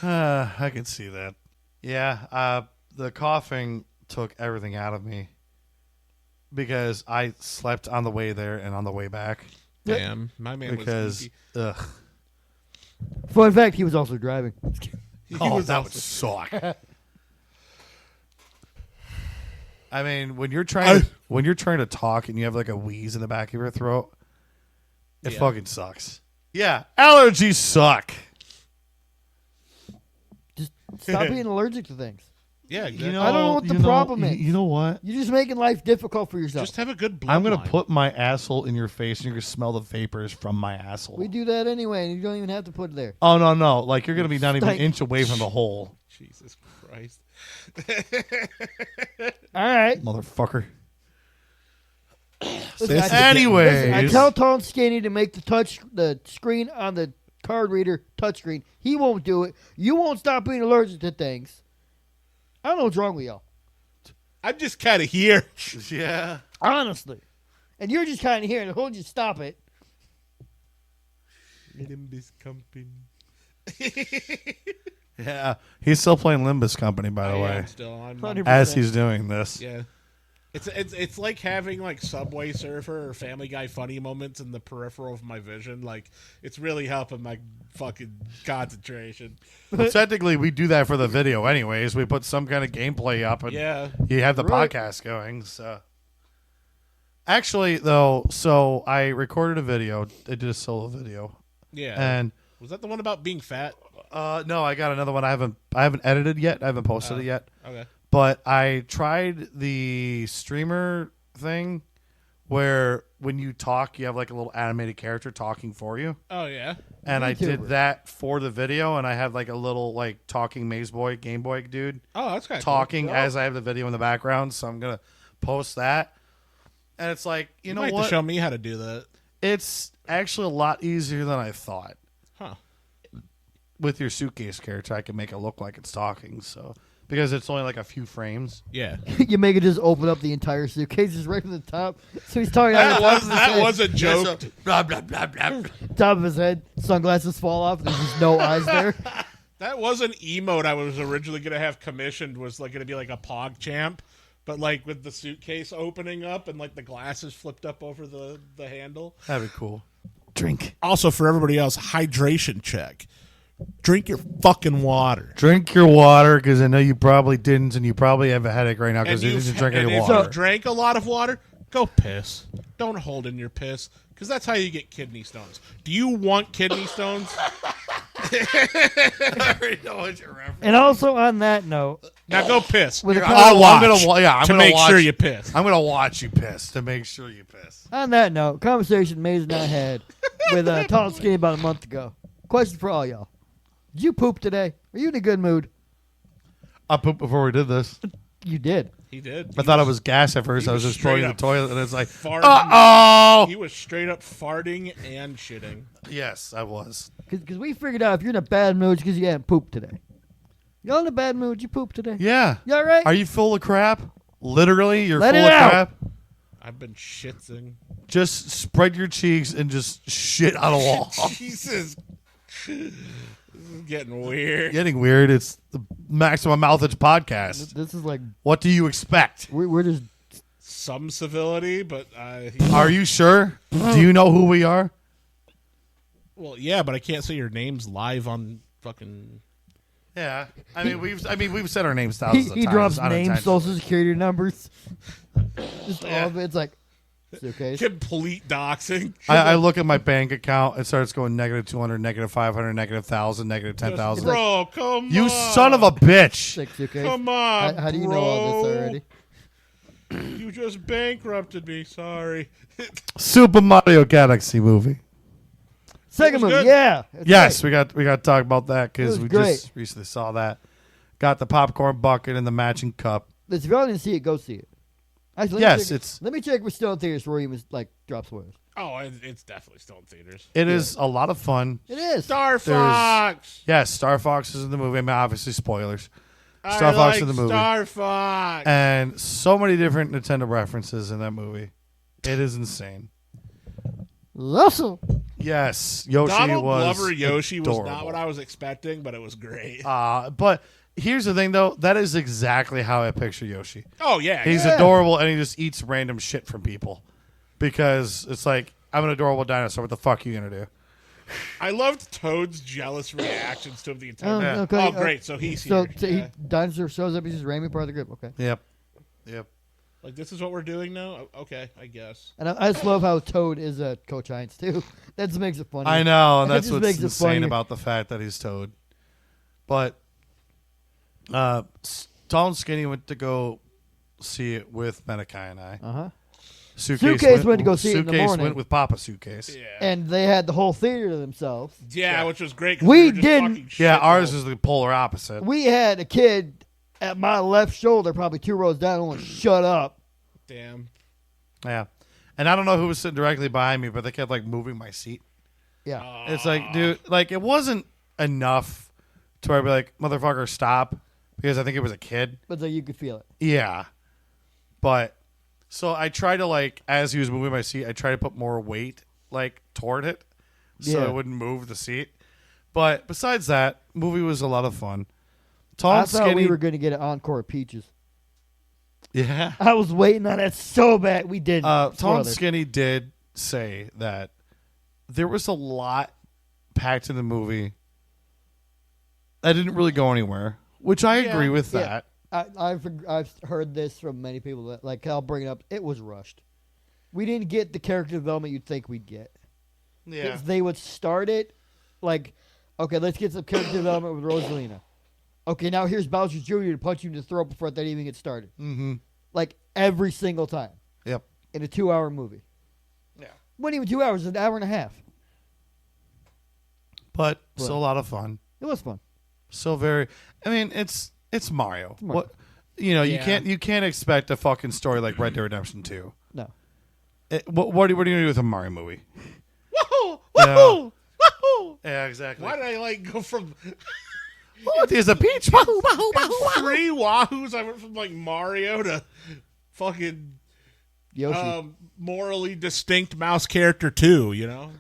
I can see that. Yeah, the coughing took everything out of me because I slept on the way there and on the way back Damn, my man because was ugh. Fun fact, he was also driving. That would suck. I mean, when you're trying to talk and you have like a wheeze in the back of your throat, it fucking sucks. Yeah, allergies suck. Just stop being allergic to things. Yeah, exactly. You know, I don't know what the problem is. You know what? You're just making life difficult for yourself. just have a good bloodline. I'm gonna put my asshole in your face, and you're gonna smell the vapors from my asshole. We do that anyway, and you don't even have to put it there. Oh no! Like you're gonna be not even an Stank. inch away from the hole, Jesus Christ. All right. motherfucker. Listen, Anyways. I tell Tall and Skinny to make the screen on the card reader, touchscreen. He won't do it. You won't stop being allergic to things. I don't know what's wrong with y'all. I'm just kind of here. Yeah. Honestly. And you're just kind of here, and he'll just stop it. Limbis Company. Yeah. He's still playing Limbis Company, by the way. I'm 100%. As he's doing this. Yeah. It's like having like Subway Surfer or Family Guy funny moments in the peripheral of my vision. Like it's really helping my fucking concentration. Well, technically, we do that for the video anyways. We put some kind of gameplay up and you have the Right. podcast going. So, actually, though, so I recorded a video. I did a solo video. Yeah. And was that the one about being fat? no, I got another one. I haven't edited yet. I haven't posted it yet. Okay. But I tried the streamer thing where when you talk, you have like a little animated character talking for you. Oh yeah. And I YouTuber. did that for the video, and I had like a little like talking Mayesboy, Game Boy dude Oh, that's kind of talking cool. as I have the video in the background. So I'm gonna post that. And it's like, you know might have what? to show me how to do that. It's actually a lot easier than I thought. Huh. With your suitcase character, I can make it look like it's talking. So because it's only like a few frames. Yeah. You make it just open up the entire suitcase just right from the top. So he's talking out of the top of his That head. was a joke. Blah blah blah blah. Top of his head. Sunglasses fall off. There's just no eyes there. That was an emote I was originally gonna have commissioned. Was like gonna be like a Pog Champ, but like with the suitcase opening up and like the glasses flipped up over the handle. That'd be cool. Drink. Also, for everybody else, hydration check. Drink your fucking water. Drink your water because I know you probably didn't, and you probably have a headache right now because you didn't drink any if water. you drank a lot of water, go piss. Don't hold in your piss because that's how you get kidney stones. Do you want kidney stones? I already know what you're referencing. And also on that note, Now go piss. With a I'll I'm watch I'm to gonna make watch, sure you piss. I'm gonna watch you piss to make sure you piss. on that note, conversation Maze and I had with Tall and Skinny about a month ago. Question for all y'all. Did you poop today? Are you in a good mood? I pooped before we did this. You did. He did. I thought it was gas at first. he I was was just going to the straight toilet, and it's like, farting. oh. He was straight up farting and shitting. Yes, I was. Because we figured out if you're in a bad mood because you hadn't pooped today. Y'all in a bad mood? You pooped today? Yeah. You all right? Are you full of crap? Literally, you're Let full it of out. crap. I've been shitsing. Just spread your cheeks and just shit on a wall. Jesus. This is getting weird. Getting weird. It's the Maximum Mouthage podcast. This is like, What do you expect? we're just, Some civility, but Are you sure? Do you know who we are? well, yeah, but I can't say your names live on fucking. Yeah. I mean, we've said our names thousands of he times. drops names, unintentionally. social security numbers. Just all of it. It's like, suitcase. Complete doxing. I look at my bank account. It starts going negative 200, negative 500, negative 1,000, negative 10,000. Bro, come You on. son of a bitch. Sick suitcase. Come on. How do you know all this already? You just bankrupted me. Sorry. Super Mario Galaxy movie. Second was movie, good. yeah. It's Yes, great. we got to talk about that It because was we great. just recently saw that. Got the popcorn bucket and the matching cup. Listen, if y'all didn't see it, go see it. Actually, Yes, let me check if we're still in theaters before you like drop spoilers. Oh, it's definitely still in theaters. It is a lot of fun. It is. Star Fox. Yes, Star Fox is in the movie. I mean, obviously, spoilers. I Star Fox like in the movie. Star Fox. And so many different Nintendo references in that movie. It is insane. Awesome. Yes, Yoshi Donald was Glover Yoshi was adorable. not what I was expecting, but it was great. But here's the thing, though. That is exactly how I picture Yoshi. Oh yeah, He's Yeah. adorable, and he just eats random shit from people. Because it's like, I'm an adorable dinosaur. What the fuck are you going to do? I loved Toad's jealous reactions to him the entire time. Yeah. Okay, Oh, great. So he's So, here. so Yeah. dinosaur shows up. He's just Ramy part of the group. Okay. Yep. Like, this is what we're doing now? Okay, I guess. And I just love how Toad is Coach Hines too. That just makes it funny. I know, and That that's just what's makes it insane funnier. about the fact that he's Toad. But Tall and Skinny went to go see it with Menaki and I. Uh-huh. Suitcase went to go see it in the Suitcase morning. went with Papa Suitcase. Yeah. And they had the whole theater to themselves. Yeah, which was great. 'cause We were just didn't- fucking Yeah, shit ours holes. is the polar opposite. We had a kid at my left shoulder, probably 2 rows down, and went, shut up. Damn. Yeah. And I don't know who was sitting directly behind me, but they kept like moving my seat. Yeah. It's like, dude, like it wasn't enough to where I'd be like, motherfucker, stop, because I think it was a kid. But so you could feel it. Yeah, but so I try to like as he was moving my seat, I try to put more weight like toward it, so Yeah. it wouldn't move the seat. But besides that, movie was a lot of fun. Tall I and thought skinny. we were going to get an encore of Peaches. Yeah. I was waiting on that so bad. We did. Tall and Spoilers. Skinny did say that there was a lot packed in the movie that didn't really go anywhere, which I agree with Yeah. that. I've heard this from many people that like I'll bring it up. It was rushed. We didn't get the character development you'd think we'd get. Yeah. If they would start it like, okay, let's get some character development with Rosalina. Okay, now here's Bowser Jr. to punch you in the throat before that even gets started. Mm-hmm. Like every single time Yep. in a 2-hour movie. Yeah. Wasn't even 2 hours, an hour and a half. But still a lot of fun. It was fun. So very. I mean, it's Mario. Mario. What you know, Yeah. you can't expect a fucking story like Red Dead Redemption 2. No. What are you gonna do with a Mario movie? Woohoo! Yeah. Woohoo! Woohoo! Yeah, exactly. Why did I like go from Oh, there's a peach. Wahoo, wahoo, wahoo, wahoo. three Wahoos? I went from like Mario to fucking Yoshi. morally distinct mouse character 2, you know?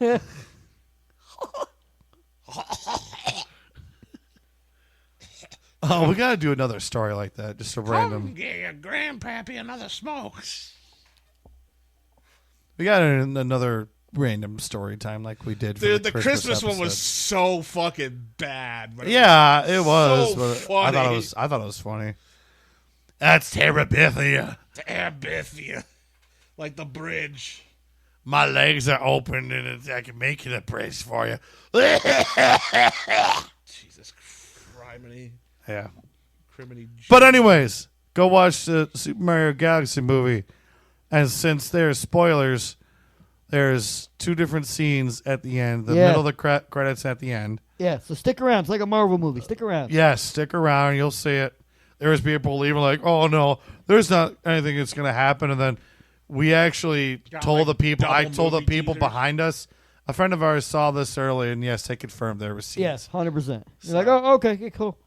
Oh, we gotta do another story like that. Just a random. get your grandpappy another smoke. We got another random story time like we did for Dude, the the Christmas one was episode. so fucking bad. But Yeah, it was. so but funny. I thought it was funny. That's Terabithia. Terabithia. Like the bridge. My legs are open and I can make it a bridge for you. Jesus criminy. Yeah. Criminy. But anyways, go watch the Super Mario Galaxy movie. And since there's spoilers, there's 2 different scenes at the end. The Yeah. middle of the credits at the end. Yeah, so stick around. It's like a Marvel movie. Stick around. Yes, stick around. You'll see it. There's people leaving like, oh, no, there's not anything that's going to happen. And then we actually Got, told like, the people, I double told the movie people teasers. behind us. A friend of ours saw this early, and yes, they confirmed there was scenes. Yes, 100%. You're like, oh, okay, cool.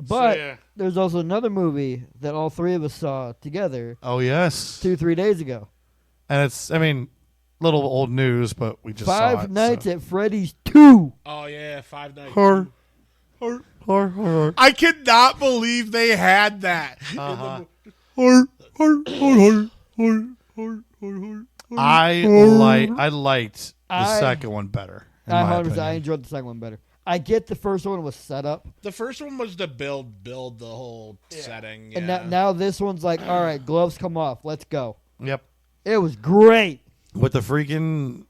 But yeah. there's also another movie that all 3 of us saw together Oh, yes. 2-3 days ago. And it's, I mean, little old news, but we just saw Five it. Nights so. at Freddy's 2. Oh, yeah. 5 Nights. Hor- Hor- hor- hor- I could not believe they had that. Uh-huh. Hor- hor- hor- hor- hor- hor- I liked the second one better. in my 100%. opinion. I enjoyed the second one better. I get the first one was set up. The first one was to build the whole setting. Yeah. And now this one's like, all right, gloves come off. Let's go. Yep. It was great. With the freaking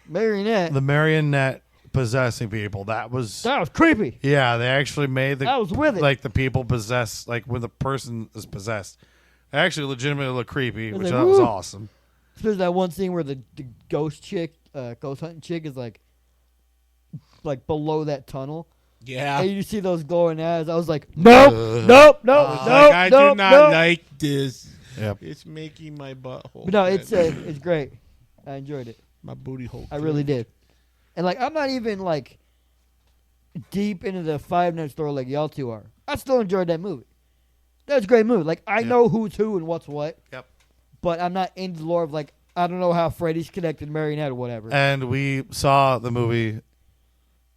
Marionette. the marionette possessing people. That was creepy. yeah. They actually made I was with it. like the people possessed, like when the person is possessed. They actually legitimately look creepy, was which like, that was woo. awesome. There's that one scene where the ghost chick, ghost hunting chick is like below that tunnel. Yeah. And you see those glowing eyes. I was like, nope, nope, nope, Like, nope, I nope, do not nope. like this. Yep. It's making my butthole. But no, red. it's great. I enjoyed it. my booty hole. I really did. And like, I'm not even like deep into the Five Nights story like y'all 2 are. I still enjoyed that movie. That was a great movie. Like, I know who's who and what's what. Yep. But I'm not into the lore of like, I don't know how Freddy's connected to Marionette or whatever. And we saw the movie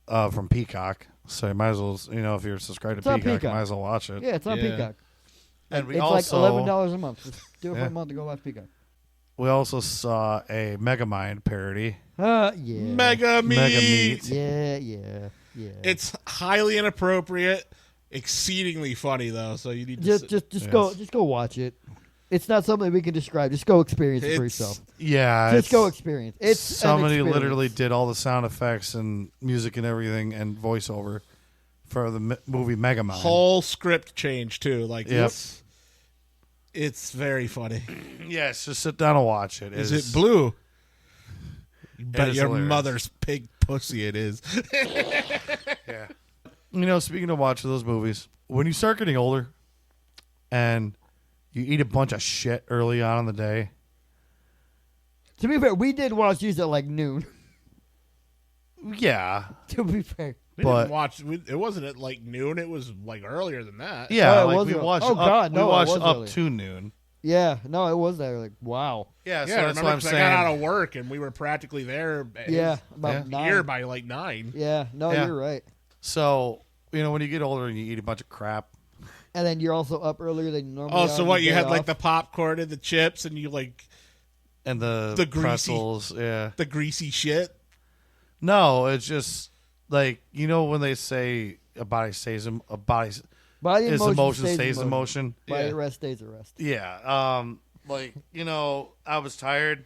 from Peacock, so you might as well, if you're subscribed It's to on Peacock, you Peacock. might as well watch it. Yeah, it's on Yeah. Peacock. And we It's also like $11 a month. Just do it for Yeah. a month to go watch Peacock. we also saw a Megamind parody. Yeah. Mega meat. Mega Meat. Yeah. It's highly inappropriate, exceedingly funny though. So you need to Just go watch it. It's not something we can describe. Just go experience it for It's- yourself. Yeah, Just go it's- experience. It's somebody an experience. literally did all the sound effects and music and everything and voiceover for the movie Megamind. whole script change too. Like Yep. it's very funny. Yes, just sit down and watch it. Is it blue? You bet is your hilarious. mother's pig pussy it is. Yeah. Speaking of watching those movies, when you start getting older and you eat a bunch of shit early on in the day. To be fair, we did watch these at like noon. Yeah. To be fair. We But- didn't watch. It wasn't at like noon. It was like earlier than that. Yeah, Oh, it like was we early. watched Oh, up, God, we no, it watched was up early. to noon. Yeah, no, it was there. Like, wow. Yeah, so Yeah, that's remember, what I'm 'cause saying. I got out of work and we were practically there. Yeah, about 9. Here by like 9. Yeah, no, Yeah. you're right. So, when you get older and you eat a bunch of crap. And then you're also up earlier than you normally Oh, are so on what? the You day had like off. the popcorn and the chips, and you like And the The greasy- pretzels, yeah. the greasy shit. No, it's just like when they say a body stays Body is in emotion stays in motion. Body Yeah. at rest stays at rest. Yeah. I was tired,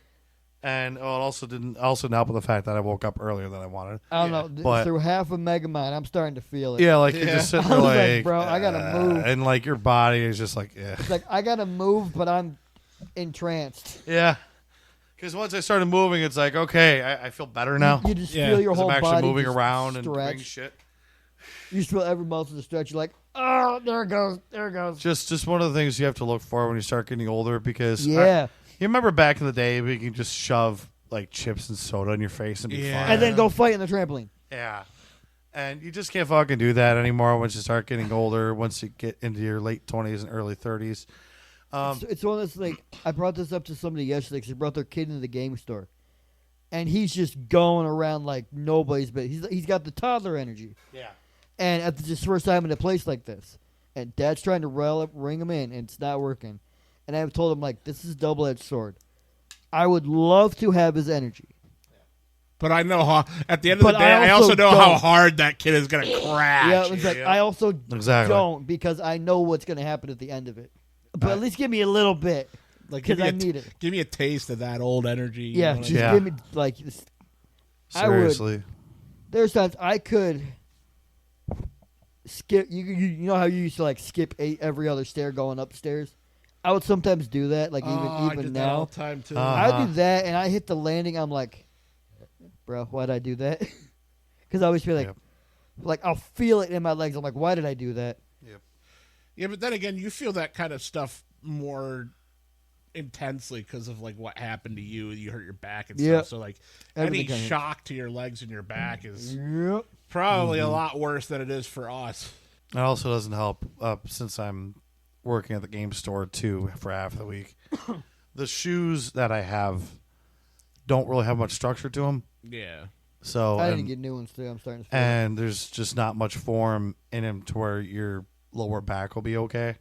and it also didn't help with the fact that I woke up earlier than I wanted. I don't Yeah. know. But- through half of Megamind, I'm starting to feel it. Yeah, like you're Yeah. just sitting I there was like, like, bro, I gotta move. and like your body is just like, yeah, It's like I gotta move, but I'm entranced. yeah. Because once I started moving, it's like, okay, I feel better now. You just Yeah, feel your 'Cause whole I'm actually body moving just around and stretch. doing shit. You just feel every muscle to stretch. You're like, oh, there it goes, there it goes. Just one of the things you have to look for when you start getting older, because Yeah, you remember back in the day, we could just shove like chips and soda in your face and be Yeah. fine. and then go fight in the trampoline. Yeah. And you just can't fucking do that anymore once you start getting older, once you get into your late 20s and early 30s. It's one of those, like, I brought this up to somebody yesterday because they brought their kid into the game store. And he's just going around like nobody's business. He's got the toddler energy. Yeah. And it's his first time in a place like this. And Dad's trying to ring him in, and it's not working. And I've told him, like, this is a double-edged sword. I would love to have his energy. But I know how. At the end of But the day, I also know don't. how hard that kid is gonna crash. Yeah, it's like, I also Exactly. don't, because I know what's going to happen at the end of it. But at least give me a little bit, Like, because give me I a need it. Give me a taste of that old energy. you Yeah, know what I just mean? Yeah. give me, like, this. I would. Seriously. There's times I could skip. You know how you used to like skip every other stair going upstairs. I would sometimes do that, like I even did that all now. the time too. I do that, and I hit the landing. I'm like, bro, why'd I do that? Because I always feel like, Yep. like I'll feel it in my legs. I'm like, why did I do that? Yeah, but then again, you feel that kind of stuff more intensely because of like what happened to you. You hurt your back and Yeah. stuff. So like Everything any kinda hits. shock to your legs and your back is Yep. probably a lot worse than it is for us. It also doesn't help since I'm working at the game store too for half the week. The shoes that I have don't really have much structure to them. Yeah. So I need to and, get new ones too. I'm starting to feel it. and there's just not much form in them to where your lower back will be okay.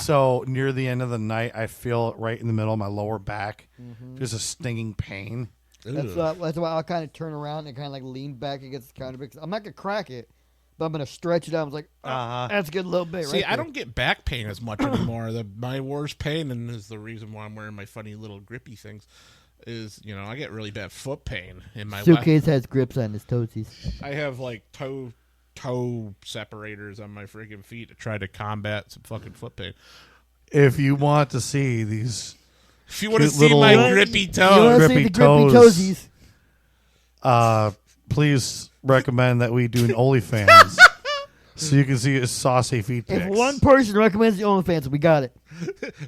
So near the end of the night, I feel it right in the middle of my lower back, just a stinging pain. That's why I'll kind of turn around and kind of like lean back against the counter because I'm not gonna crack it, but I'm gonna stretch it out. I was like, that's a good little bit. See, right I there. don't get back pain as much anymore. My worst pain, and is the reason why I'm wearing my funny little grippy things, is I get really bad foot pain in my left. Suitcase has grips on his toesies. I have like toe separators on my freaking feet to try to combat some fucking foot pain. If you want to see these, If you want to Cute see little- my You wanna- grippy You toes, want to see grippy the grippy toes. toesies? please recommend that we do an OnlyFans so you can see his saucy feet pics. If one person recommends the OnlyFans, we got it.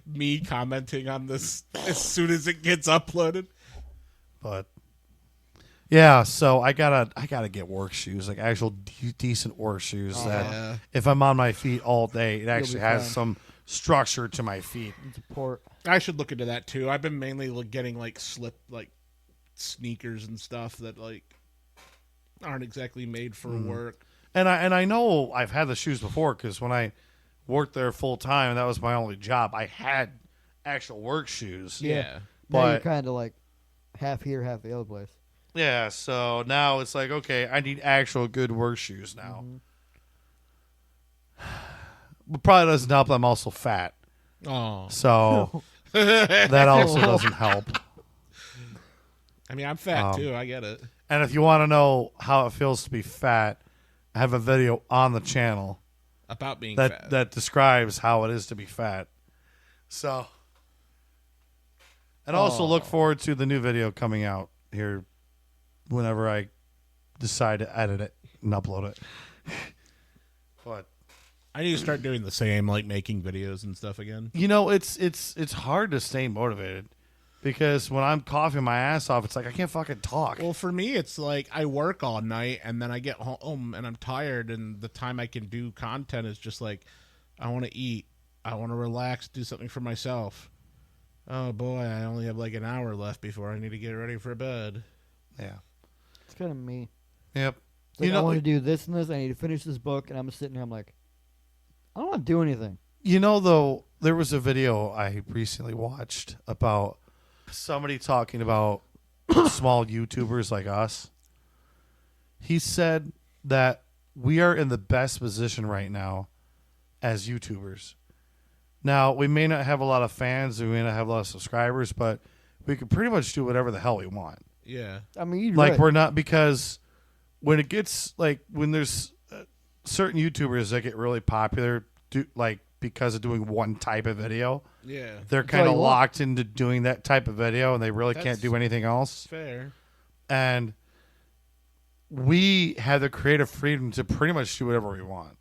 me commenting on this as soon as it gets uploaded. But yeah, so I gotta get work shoes, like actual decent work shoes that yeah. if I'm on my feet all day, it actually be has fine. some structure to my feet. Support. I should look into that too. I've been mainly getting like sneakers and stuff that like aren't exactly made for work. And I know I've had the shoes before because when I worked there full time and that was my only job, I had actual work shoes. Yeah. Now you're But kind of like half here, half the other place. yeah, so now it's like, okay, I need actual good work shoes now. But probably doesn't help that I'm also fat. Oh, So that also doesn't help. I mean, I'm fat too. I get it. And if you want to know how it feels to be fat, I have a video on the channel About being that fat. that describes how it is to be fat. So, and also look forward to the new video coming out here whenever I decide to edit it and upload it. But I need to start doing the same, like making videos and stuff again. it's hard to stay motivated because when I'm coughing my ass off, it's like I can't fucking talk. Well, for me, it's like I work all night and then I get home and I'm tired, and the time I can do content is just like I want to eat, I want to relax, do something for myself. Oh boy, I only have like an hour left before I need to get ready for bed. Yeah. It's kind of me. Yep. It's like, You know, I want to do this and this. I need to finish this book, and I'm sitting here. I'm like, I don't want to do anything. You know, though, there was a video I recently watched about somebody talking about small YouTubers like us. He said that we are in the best position right now as YouTubers. Now, we may not have a lot of fans, we may not have a lot of subscribers, but we can pretty much do whatever the hell we want. Yeah. I mean, you're Like, right. we're not, because when it gets, like, when there's certain YouTubers that get really popular, because of doing one type of video, Yeah. they're all kind of you want. locked into doing that type of video, and they really can't That's do anything else. Fair. And we have the creative freedom to pretty much do whatever we want.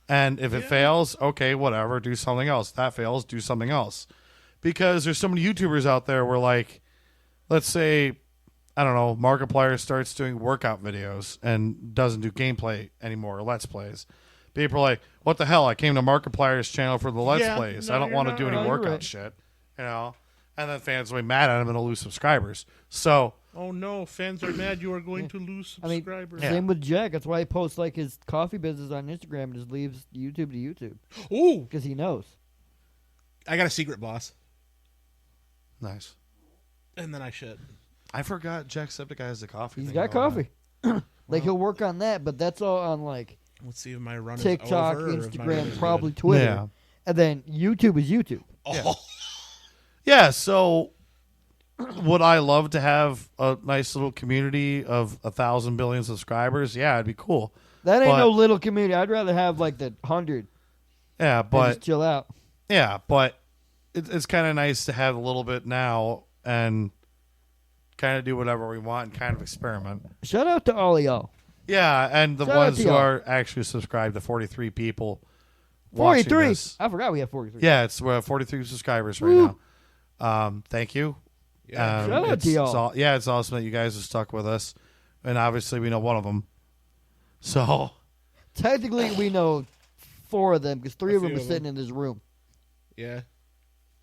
And if it fails, okay, whatever, do something else. If that fails, do something else. Because there's so many YouTubers out there where, like, let's say, I don't know, Markiplier starts doing workout videos and doesn't do gameplay anymore, or Let's Plays. People are like, what the hell? I came to Markiplier's channel for the Let's Plays. no, I don't you're want to not do any right. workout Right. shit. You know? And then fans will be mad at him and he'll lose subscribers. So, Oh no, fans are mad you are going to lose I mean, subscribers. Yeah. Same with Jack. That's why he posts like his coffee business on Instagram and just leaves YouTube to YouTube Ooh, because he knows. I got a secret, boss. nice. And then I should. I forgot Jacksepticeye has the coffee. He's thing got going on. coffee. Like he'll work on that, but that's all on like Let's see if my run TikTok, is over. or if my run Instagram, is probably good. Twitter, Yeah. and then YouTube is YouTube. Oh, Yeah, so would I love to have a nice little community of 1,000 billion subscribers? Yeah, it'd be cool. That ain't But- no little community. I'd rather have like the 100 Yeah, and but just chill out. it's kind of nice to have a little bit now and kind of do whatever we want and kind of experiment. Shout out to all of y'all. Yeah, and the Shout out ones to who y'all. are actually subscribed to 43 people. watching 43. this. I forgot we have 43. Yeah, we're at 43 subscribers right Woo. now. Thank you. yeah. Shout out to y'all. It's awesome that you guys have stuck with us, and obviously we know one of them. So Technically, we know 4 of them because 3 A of them few are of sitting in this room. Yeah.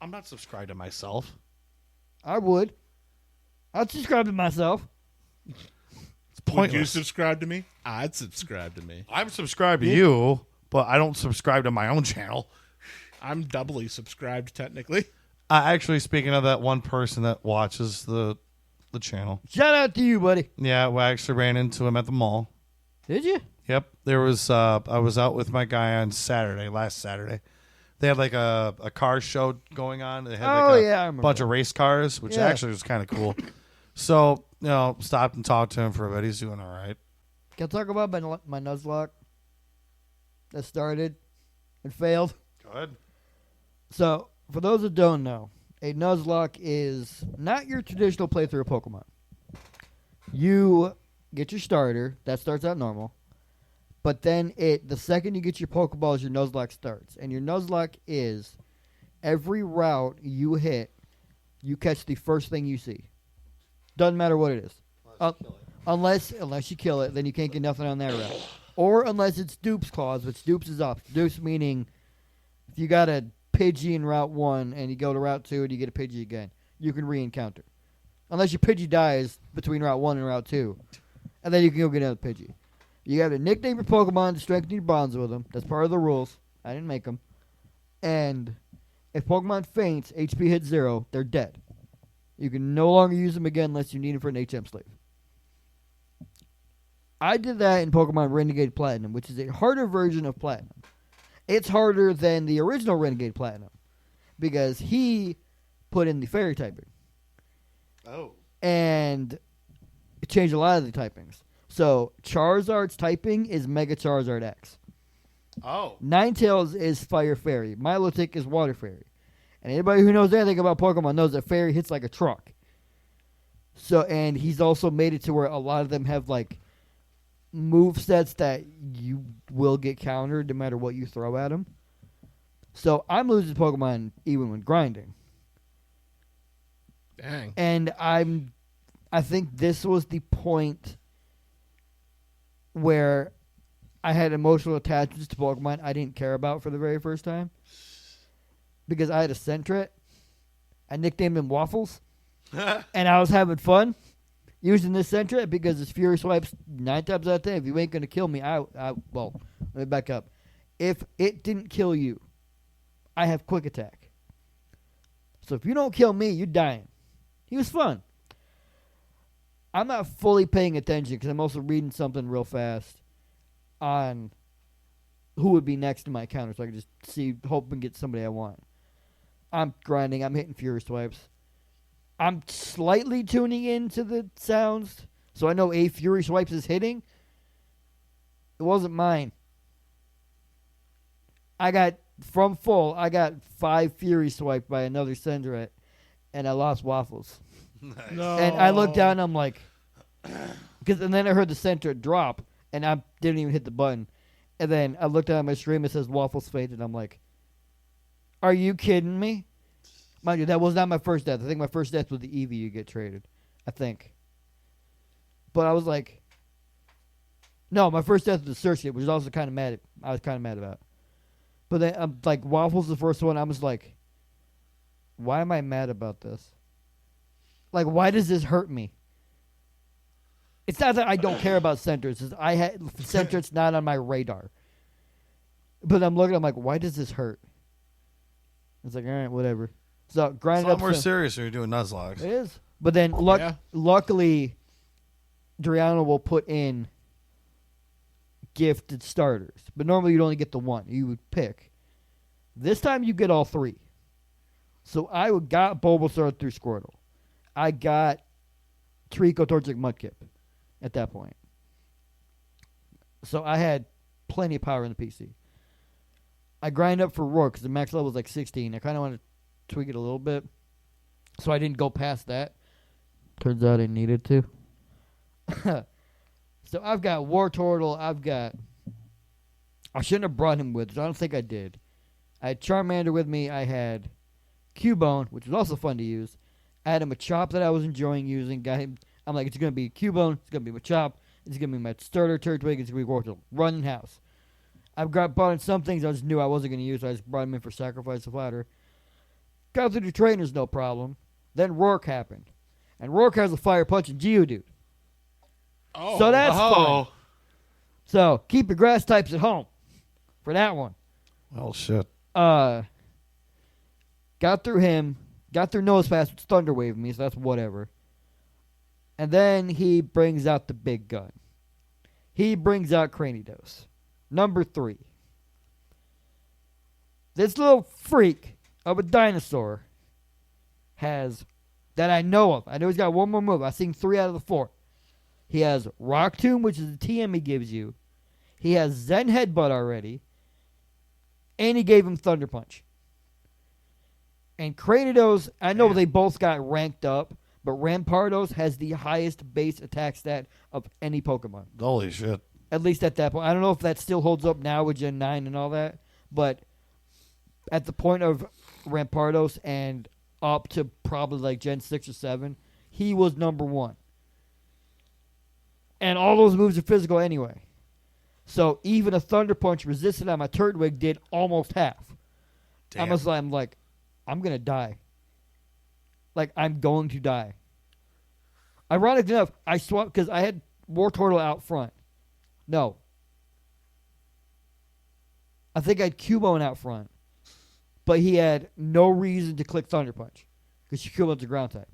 I'm not subscribed to myself. I would. I'd subscribe to myself. It's Would you pointless. subscribe to me? I'd subscribe to me. I'm subscribed to you, but I don't subscribe to my own channel. I'm doubly subscribed technically. Actually, speaking of that one person that watches the channel, Shout out to you, buddy. yeah, we actually ran into him at the mall. Did you? Yep, there was. I was out with my guy on last Saturday. They had like a car show going on. They had Oh, like a yeah, I remember bunch that. of race cars, which Yeah. actually was kind of cool. So, stopped and talked to him for a bit. He's doing all right. Can I talk about my nuzlocke that started and failed? Go ahead. So, for those that don't know, a nuzlocke is not your traditional playthrough of Pokemon. You get your starter, that starts out normal, but then the second you get your Pokeballs, your nuzlocke starts. And your nuzlocke is every route you hit, you catch the first thing you see. Doesn't matter what it is. Unless you kill it, then you can't get nothing on that route. Or unless it's Dupe's Claws, which Dupe's is up. Dupe's meaning if you got a Pidgey in Route 1 and you go to Route 2 and you get a Pidgey again, you can re-encounter. Unless your Pidgey dies between Route 1 and Route 2. And then you can go get another Pidgey. You have to nickname your Pokemon to strengthen your bonds with them. That's part of the rules. I didn't make them. And if Pokemon faints, HP hits 0, they're dead. You can no longer use them again unless you need them for an HM slave. I did that in Pokemon Renegade Platinum, which is a harder version of Platinum. It's harder than the original Renegade Platinum because he put in the fairy typing. Oh. And it changed a lot of the typings. So Charizard's typing is Mega Charizard X. Oh. Ninetales is Fire Fairy. Milotic is Water Fairy. And anybody who knows anything about Pokemon knows that Fairy hits like a truck. So, and he's also made it to where a lot of them have like move sets that you will get countered no matter what you throw at them. So I'm losing Pokemon even when grinding. Dang. And I think this was the point where I had emotional attachments to Pokemon I didn't care about for the very first time. Because I had a Sentret. I nicknamed him Waffles. And I was having fun using this Sentret because his Fury Swipes 9 times out of 10. If you ain't going to kill me, well, let me back up. If it didn't kill you, I have Quick Attack. So if you don't kill me, you're dying. He was fun. I'm not fully paying attention because I'm also reading something real fast on who would be next in my counter so I can just see, hope and get somebody I want. I'm grinding. I'm hitting Fury Swipes. I'm slightly tuning into the sounds so I know a Fury Swipes is hitting. It wasn't mine. I got 5 Fury Swiped by another Sentret, and I lost Waffles. Nice. No. And I looked down and I'm like, and then I heard the center drop and I didn't even hit the button. And then I looked down at my stream, it says Waffles faded. And I'm like, are you kidding me? Mind you, that was not my first death. I think my first death was the Eevee you get traded. I think. But I was like, no, my first death was the Search Kit, which was also kind of mad. I was kind of mad about. But then, like, Waffles the first one, I was like, why am I mad about this? Like, why does this hurt me? It's not that I don't care about Centers. Centers not on my radar. But I'm looking, I'm like, why does this hurt? It's like, all right, whatever. So, grind It's it a up. lot more serious when you're doing It Nuzlocke. is. But then, luckily, Driano will put in gifted starters. But normally you'd only get the one. You would pick. This time you get all 3. So I got Bulbasaur through Squirtle. I got Trico, Torchic, Mudkip at that point. So I had plenty of power in the PC. I grind up for Roar because the max level was like 16. I kind of want to tweak it a little bit. So I didn't go past that. Turns out I needed to. So I've got Wartortle. I shouldn't have brought him with us. I don't think I did. I had Charmander with me. I had Cubone, which was also fun to use. I had a Machop that I was enjoying using. I'm like, it's going to be Cubone. It's going to be Machop. It's going to be my starter Turtwig. It's going to be Wartortle. Running house. I've bought in some things I just knew I wasn't going to use, so I just brought him in for Sacrifice of Ladder. Got through the trainers, no problem. Then Rourke happened. And Rourke has a Fire Punch and Geodude. Oh. So that's fun. So keep your grass types at home for that one. Well, shit. Got through him. Got through Nosepass with Thunder Wave me, so that's whatever. And then he brings out the big gun. He brings out Cranidos. Number 3. This little freak of a dinosaur has, that I know of, I know he's got one more move. I've seen 3 out of the 4. He has Rock Tomb, which is the TM he gives you. He has Zen Headbutt already. And he gave him Thunder Punch. And Cranidos, I know they both got ranked up, but Rampardos has the highest base attack stat of any Pokemon. Holy shit. At least at that point. I don't know if that still holds up now with Gen 9 and all that, but at the point of Rampardos and up to probably like Gen 6 or 7, he was number 1. And all those moves are physical anyway. So even a Thunder Punch resisted on my Turtwig did almost half. Damn. I'm like, I'm going to die. Like, I'm going to die. Ironic enough, I swapped because I had Wartortle out front. No. I think I had Cubone out front. But he had no reason to click Thunder Punch because Cubone's a ground type.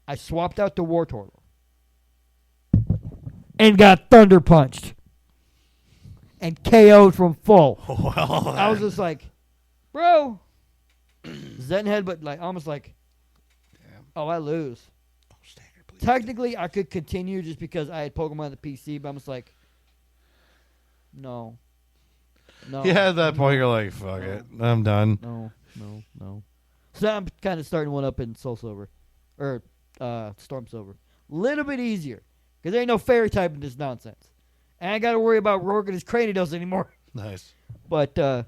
I swapped out the Wartortle. And got Thunder Punched. And KO'd from full. Well, I was just like, bro. Zen head, but like almost like, oh, I lose. Oh, stagger, please. Technically, I could continue just because I had Pokemon on the PC, but I'm just like, no. Yeah, at that point, you're like, fuck it. I'm done. No. So I'm kind of starting one up in Soul Silver. Or Storm Silver. Little bit easier. Because there ain't no fairy type in this nonsense. And I ain't got to worry about Rourke and his Cranidos anymore. Nice. But so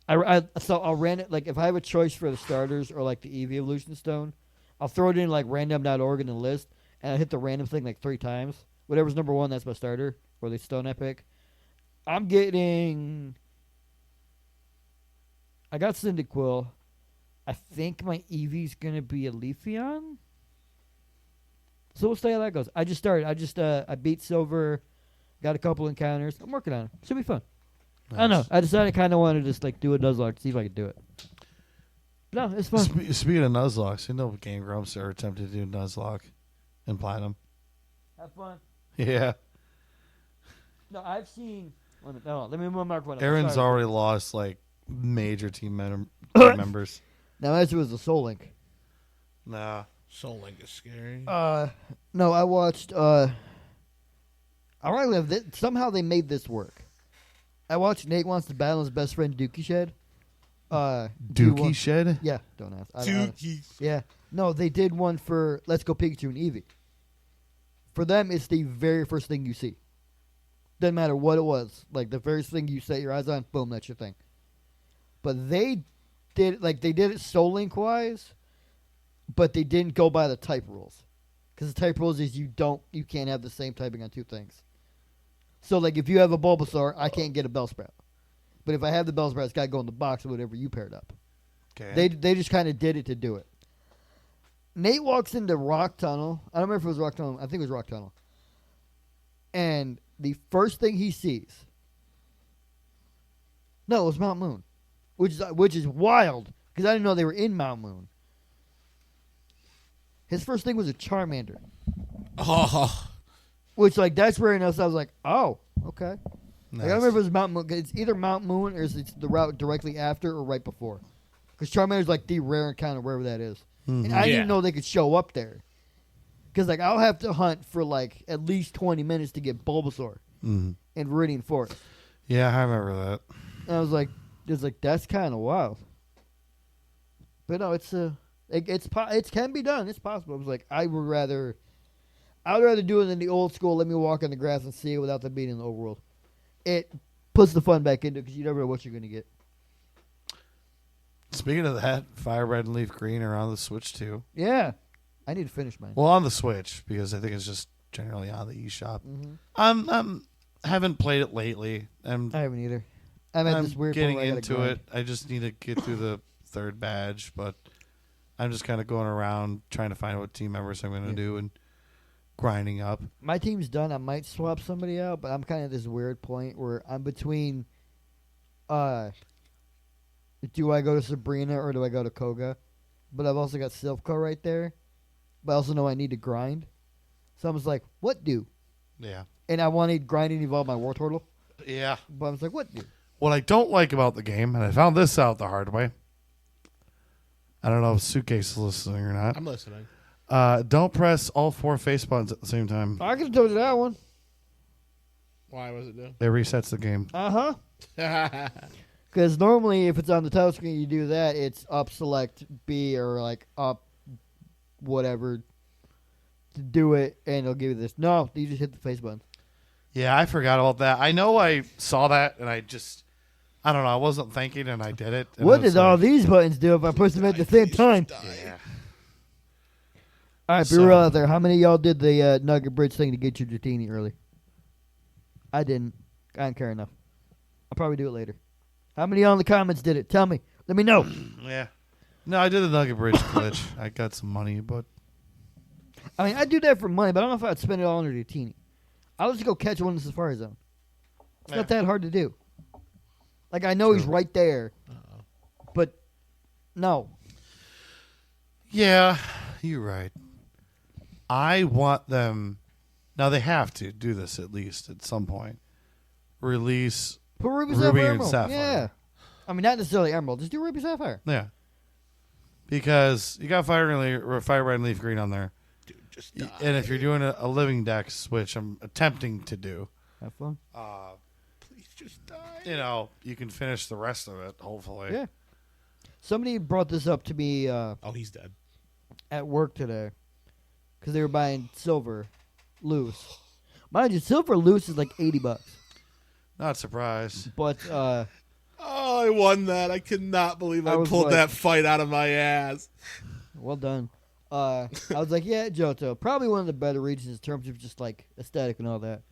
I'll run it. Like, if I have a choice for the starters or like the Eevee Evolution Stone, I'll throw it in like random.org in the list, and I hit the random thing like 3 times. Whatever's number 1, that's my starter, or the stone epic. I'm getting. I got Cyndaquil. I think my Eevee's gonna be a Leafeon. So we'll see how that goes. I just started. I beat Silver, got a couple encounters. I'm working on it. Should be fun. Nice. I don't know. I decided I kind of wanted to just like do a Nuzlocke, see if I could do it. No, it's fun. Speaking of Nuzlocks, you know Game Grumps are attempting to do Nuzlocke in Platinum. Have fun. Yeah. No, I've seen. Let me mark one up. Aaron's Sorry. already lost like major team members. Now, as it was the Soul Link. Nah. Soul Link is scary. No, I watched. Somehow they made this work. I watched Nate Wants to Battle his best friend Dookie Shed. Dookie Shed? Yeah, don't ask. Dookie. Yeah. No, they did one for Let's Go Pikachu and Eevee. For them, it's the very first thing you see. Doesn't matter what it was. Like, the very thing you set your eyes on, boom, that's your thing. But they did it Soul Link-wise, but they didn't go by the type rules. Because the type rules is you can't have the same typing on 2 things. So, like, if you have a Bulbasaur, I can't get a Bellsprout. But if I have the Bellsprout, it's got to go in the box or whatever you paired up. Okay. They just kind of did it to do it. Nate walks into Rock Tunnel. I don't remember if it was Rock Tunnel. I think it was Rock Tunnel. And the first thing he sees. No, it was Mount Moon. Which is wild. Because I didn't know they were in Mount Moon. His first thing was a Charmander. Oh. Which, like, that's rare enough. So I was like, oh, okay. Nice. Like, I remember it was Mount Moon. It's either Mount Moon or it's the route directly after or right before. Because Charmander's like the rare encounter wherever that is. Mm-hmm. And I didn't Yeah. even know they could show up there. Because, like, I'll have to hunt for, like, at least 20 minutes to get Bulbasaur in Viridian Forest. Yeah, I remember that. And I was like, that's kind of wild. But no, it can be done. It's possible. I was like, I'd rather do it in the old school. Let me walk on the grass and see it without them being in the overworld. It puts the fun back into it because you never know what you're going to get. Speaking of that, Fire Red and Leaf Green are on the Switch too. Yeah. I need to finish mine. Well, on the Switch because I think it's just generally on the eShop. Mm-hmm. Haven't played it lately. I haven't either. I'm at this weird getting point where I gotta into grind. it. I just need to get through the 3rd badge, but I'm just kind of going around trying to find what team members I'm going to do and grinding up. My team's done. I might swap somebody out, but I'm kind of at this weird point where I'm between do I go to Sabrina or do I go to Koga? But I've also got Silpho right there. But I also know I need to grind. So I was like, what do? Yeah. And I wanted to grind and evolve my Wartortle. Yeah. But I was like, what do? What I don't like about the game, and I found this out the hard way. I don't know if Suitcase is listening or not. I'm listening. Don't press all 4 face buttons at the same time. I could have told you that one. Why was it doing? It resets the game. Uh-huh. Because normally if it's on the title screen, you do that, it's up select B or like up whatever to do it, and it'll give you this. No, you just hit the face button. Yeah, I forgot about that. I know I saw that, and I don't know. I wasn't thinking, and I did it. And What I was did all like, these buttons do if I push them at the same time? Yeah. All right, be So- real out there. How many of y'all did the Nugget Bridge thing to get your Dratini early? I didn't. I don't care enough. I'll probably do it later. How many of y'all in the comments did it? Tell me. Let me know. Yeah. No, I did the Nugget Bridge glitch. I got some money, but I mean, I'd do that for money, but I don't know if I'd spend it all on a Dratini. I'll just go catch one in the Safari Zone. It's not that hard to do. Like, I know he's right there, but no. yeah, you're right. I want them. Now they have to do this at least at some point. Release. Put Ruby, Ruby Sapphire, and Emerald. Sapphire. Yeah. I mean, not necessarily Emerald. Just do Ruby Sapphire. Yeah. Because you got Fire Red and Leaf Green on there. Dude, just die. And if you're doing a living dex, which I'm attempting to do, Have fun. Please just die. you can finish the rest of it, hopefully. Yeah. Somebody brought this up to me Oh, he's dead. at work today because they were buying silver loose. Mind you, silver loose is like $80. Not surprised. But Oh, I won that. I cannot believe I I was pulled like- that fight out of my ass. well done. I was like, yeah, Johto, probably one of the better regions in terms of just like aesthetic and all that.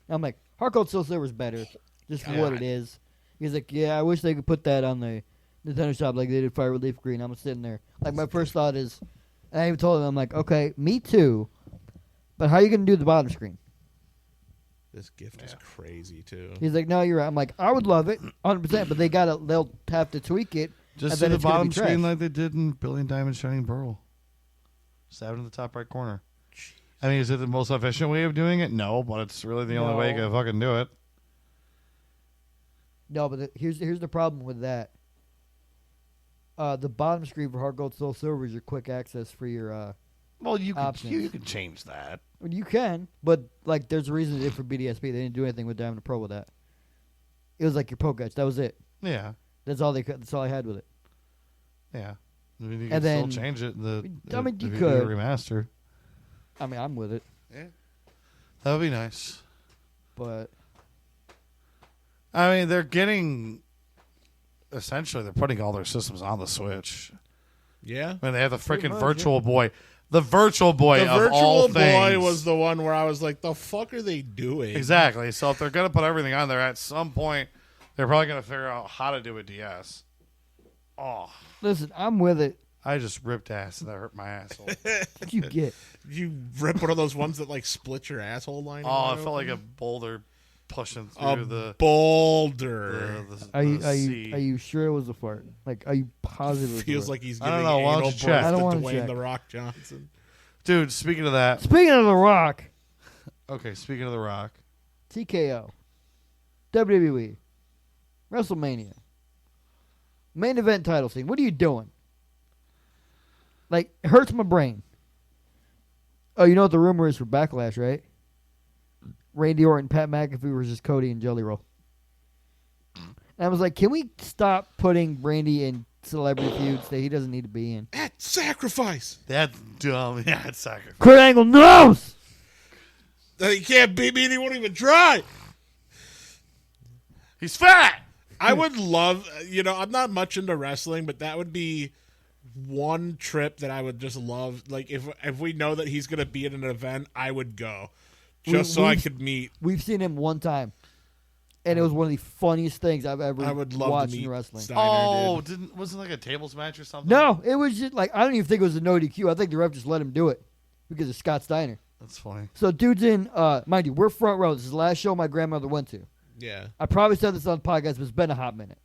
I'm like, Heart Gold Soul Silver's better, just for what it is. He's like, yeah, I wish they could put that on the Nintendo shop like they did Fire Leaf Green. I'm sitting there, like my first thought is, and I even told him, I'm like, okay, me too, but how are you gonna do the bottom screen? This gift is crazy too. He's like, no, you're right. I'm like, I would love it, 100%, but they'll have to tweak it. Just and do then the it's gonna bottom be trash. screen like they did in Billion Diamond Shining Pearl. Just have it in the top right corner. I mean, is it the most efficient way of doing it? No, but it's really the only way you can fucking do it. No, but here's the problem with that. The bottom screen for Heart Gold Soul Silver is your quick access for your Well, you options. can change that. You can, but like there's a reason they did for BDSP. They didn't do anything with Diamond Pro with that. It was like your Pokedex. That was it. Yeah, That's all they could. That's all I had with it. yeah. I mean, you And can then- still change it. I mean, you if could. do a remaster. I mean, I'm with it, Yeah, that would be nice. but I mean, they're getting. Essentially, they're putting all their systems on the Switch. Yeah. I mean, they have the Pretty freaking much, Virtual Boy. The Virtual Boy The of all Virtual Boy things. was the one where I was like, the fuck are they doing? Exactly. So if they're going to put everything on there, at some point, they're probably going to figure out how to do a DS. Oh, listen, I'm with it. I just ripped ass and that hurt my asshole. What you get? You rip one of those ones that like split your asshole lining. Oh, it wide felt like a open? boulder pushing a through the boulder. Are you sea. are you sure it was a fart? Like, are you positive? it was a Feels fart? like he's I giving don't know. Why don't anal you birth check? I don't to wanna Dwayne check. the Rock Johnson. Dude, speaking of that. Speaking of The Rock, Okay, speaking of The Rock. TKO, WWE, WrestleMania, main event title scene. What are you doing? Like, it hurts my brain. Oh, you know what the rumor is for Backlash, right? Randy Orton, Pat McAfee versus Cody and Jelly Roll. And I was like, can we stop putting Randy in celebrity feuds that he doesn't need to be in? At sacrifice. That's dumb. Yeah, it's sacrifice. Kurt Angle knows! He can't beat me and he won't even try. He's fat. I would love, I'm not much into wrestling, but that would be one trip that I would just love. Like, if we know that he's going to be at an event, I would go. Just so I could meet. We've seen him one time. And it was one of the funniest things I've ever I would love watched to meet in wrestling. Steiner, dude. Wasn't it like a tables match or something? No, it was just like, I don't even think it was a no DQ. I think the ref just let him do it because of Scott Steiner. That's funny. So dude's in, mind you, we're front row. This is the last show my grandmother went to. Yeah. I probably said this on the podcast, but it's been a hot minute.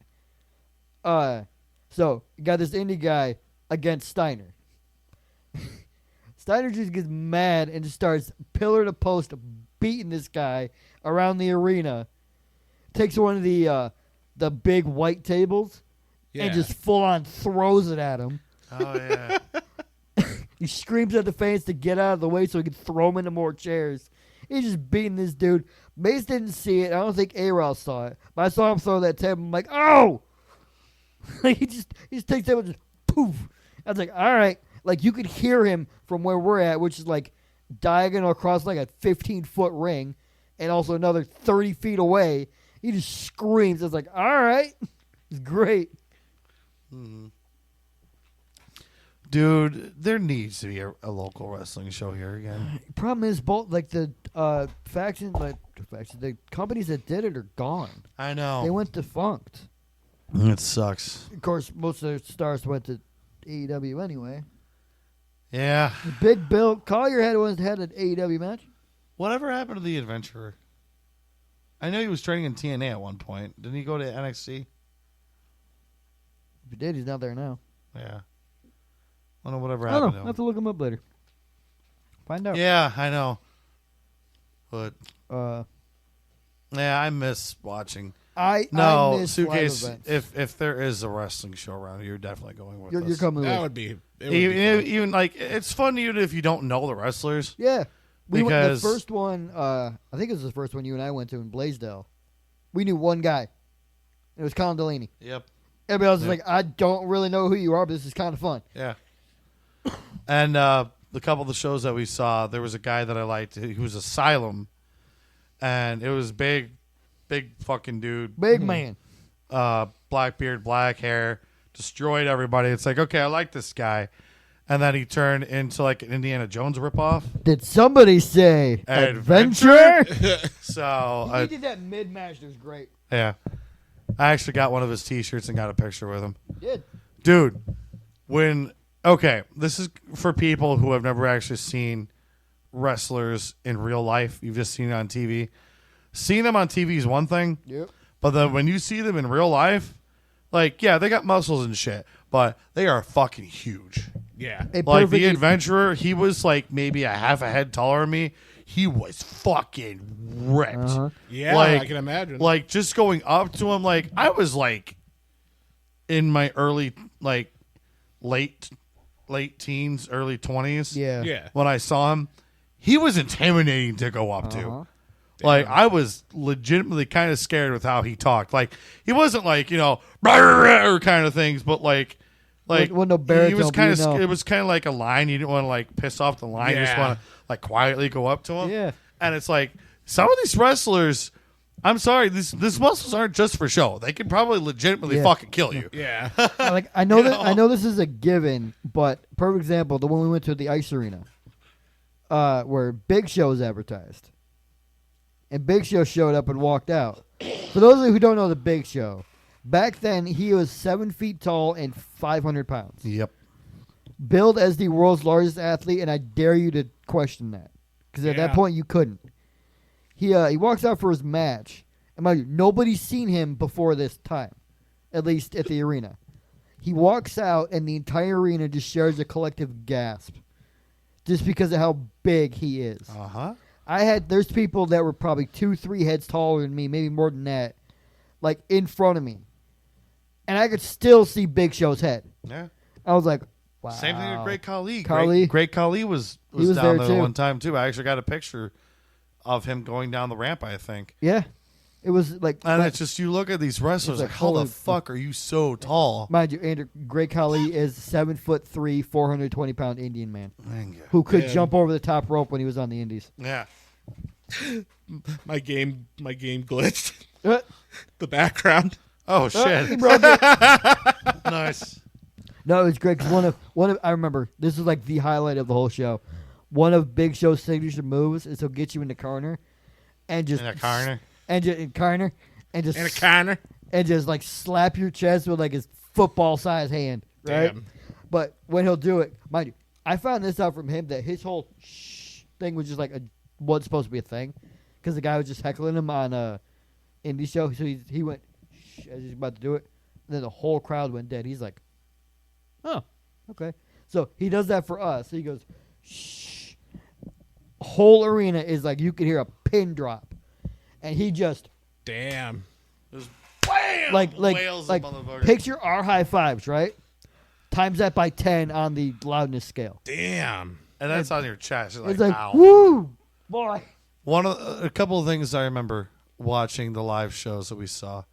So you got this indie guy against Steiner. Steiner just gets mad and just starts pillar to post beating this guy around the arena. Takes one of the big white tables and just full on throws it at him. Oh, yeah. He screams at the fans to get out of the way so he can throw him into more chairs. He's just beating this dude. Mace didn't see it. I don't think A-Raw saw it. But I saw him throw that table. I'm like, oh! he just takes that and just poof. I was like, all right. Like, you could hear him from where we're at, which is like diagonal across like a 15-foot ring and also another 30 feet away. He just screams. I was like, all right. It's great. Mm-hmm. Dude, there needs to be a local wrestling show here again. Problem is, both like the the companies that did it are gone. I know. They went defunct. It sucks. Of course, most of their stars went to AEW anyway. Yeah. Big Bill Collier had an AEW match. Whatever happened to the Adventurer? I know he was training in TNA at one point. Didn't he go to NXT? If he did, he's not there now. Yeah. I don't know whatever I happened don't know. to I'll him. have to look him up later. Find out. Yeah, I know. But Yeah. I miss watching. I No, miss live Suitcase. events. If there is a wrestling show around, you're definitely going with us. You're coming That with. would be. It would even, be fun. even like it's fun even if you don't know the wrestlers. Yeah. We went, Because- the first one, I think it was the first one you and I went to in Blaisdell. We knew one guy. It was Colin Delaney. Yep. Everybody else was Yep. like, I don't really know who you are, but this is kind of fun. Yeah. And the couple of the shows that we saw, there was a guy that I liked. He was Asylum, and it was big fucking dude. Big man. Black beard, black hair, destroyed everybody. It's like, okay, I like this guy. and then he turned into like an Indiana Jones ripoff. Did somebody say adventure? So He did that mid-match. It was great. yeah, I actually got one of his T-shirts and got a picture with him. He did. Dude, this is for people who have never actually seen wrestlers in real life. You've just seen it on TV. Seeing them on TV is one thing, Yep. but then when you see them in real life, like, yeah, they got muscles and shit, but they are fucking huge. Yeah. A Like perfect- the Adventurer, he was like maybe a half a head taller than me. He was fucking ripped. Uh-huh. Yeah, Like- I can imagine. Like just going up to him, like I was like in my early, like late teens, early 20s. Yeah. yeah. When I saw him, he was intimidating to go up Uh-huh. to. Like I was legitimately kind of scared with how he talked. Like he wasn't like, you know, kind of things, but like When no he baritone, was kind of you know. it was kind of like a line. You didn't want to like piss off the line. You just Yeah. want to like quietly go up to him. Yeah. And it's like some of these wrestlers, I'm sorry, these muscles aren't just for show. They can probably legitimately Yeah. fucking kill you. Yeah. Like I know You that know? I know this is a given, but perfect example, the one we went to at the ice arena, where Big Show was advertised, and Big Show showed up and walked out. For those of you who don't know the Big Show, back then he was 7 feet tall and 500 pounds, Yep. billed as the world's largest athlete, and I dare you to question that, because at that Yeah. point you couldn't. He walks out for his match, and mind you, nobody's seen him before this time, at least at the arena. He walks out, and the entire arena just shares a collective gasp, just because of how big he is. Uh-huh. There's people that were probably 2-3 heads taller than me, maybe more than that, like in front of me, and I could still see Big Show's head. Yeah. I was like, wow. Same thing with Great Khali. Khali. Great Khali was He was down there, there too. one time too. I actually got a picture of him going down the ramp, I think. Yeah, it was like, And it's just you look at these wrestlers It's like, like, how the holy- fuck are you so tall? mind you, Andrew, Great Khali is 7'3", 420-pound Indian man Dang ya. who could Yeah. jump over the top rope when he was on the Indies. Yeah. my game glitched. Uh, The background. Oh he shit. broke it. Nice. No, it was great because one of I remember this is like the highlight of the whole show. One of Big Show's signature moves is he'll get you in the corner, and just In a corner. and just In a corner. and just like slap your chest with like his football sized hand, right? Damn. But when he'll do it, mind you, I found this out from him that his whole thing was just like wasn't supposed to be a thing, because the guy was just heckling him on a indie show, so he went shh as he's about to do it, and then the whole crowd went dead. He's like, oh, okay. So he does that for us. So he goes, shh. Whole arena is like you could hear a pin drop, and he just Damn. Bam! like Wails the like motherfucker. picture our high fives, right? Times that by 10 on the loudness scale. Damn. And that's on your chest. You're like, It's like, ow. woo, boy. A couple of things I remember watching the live shows that we saw.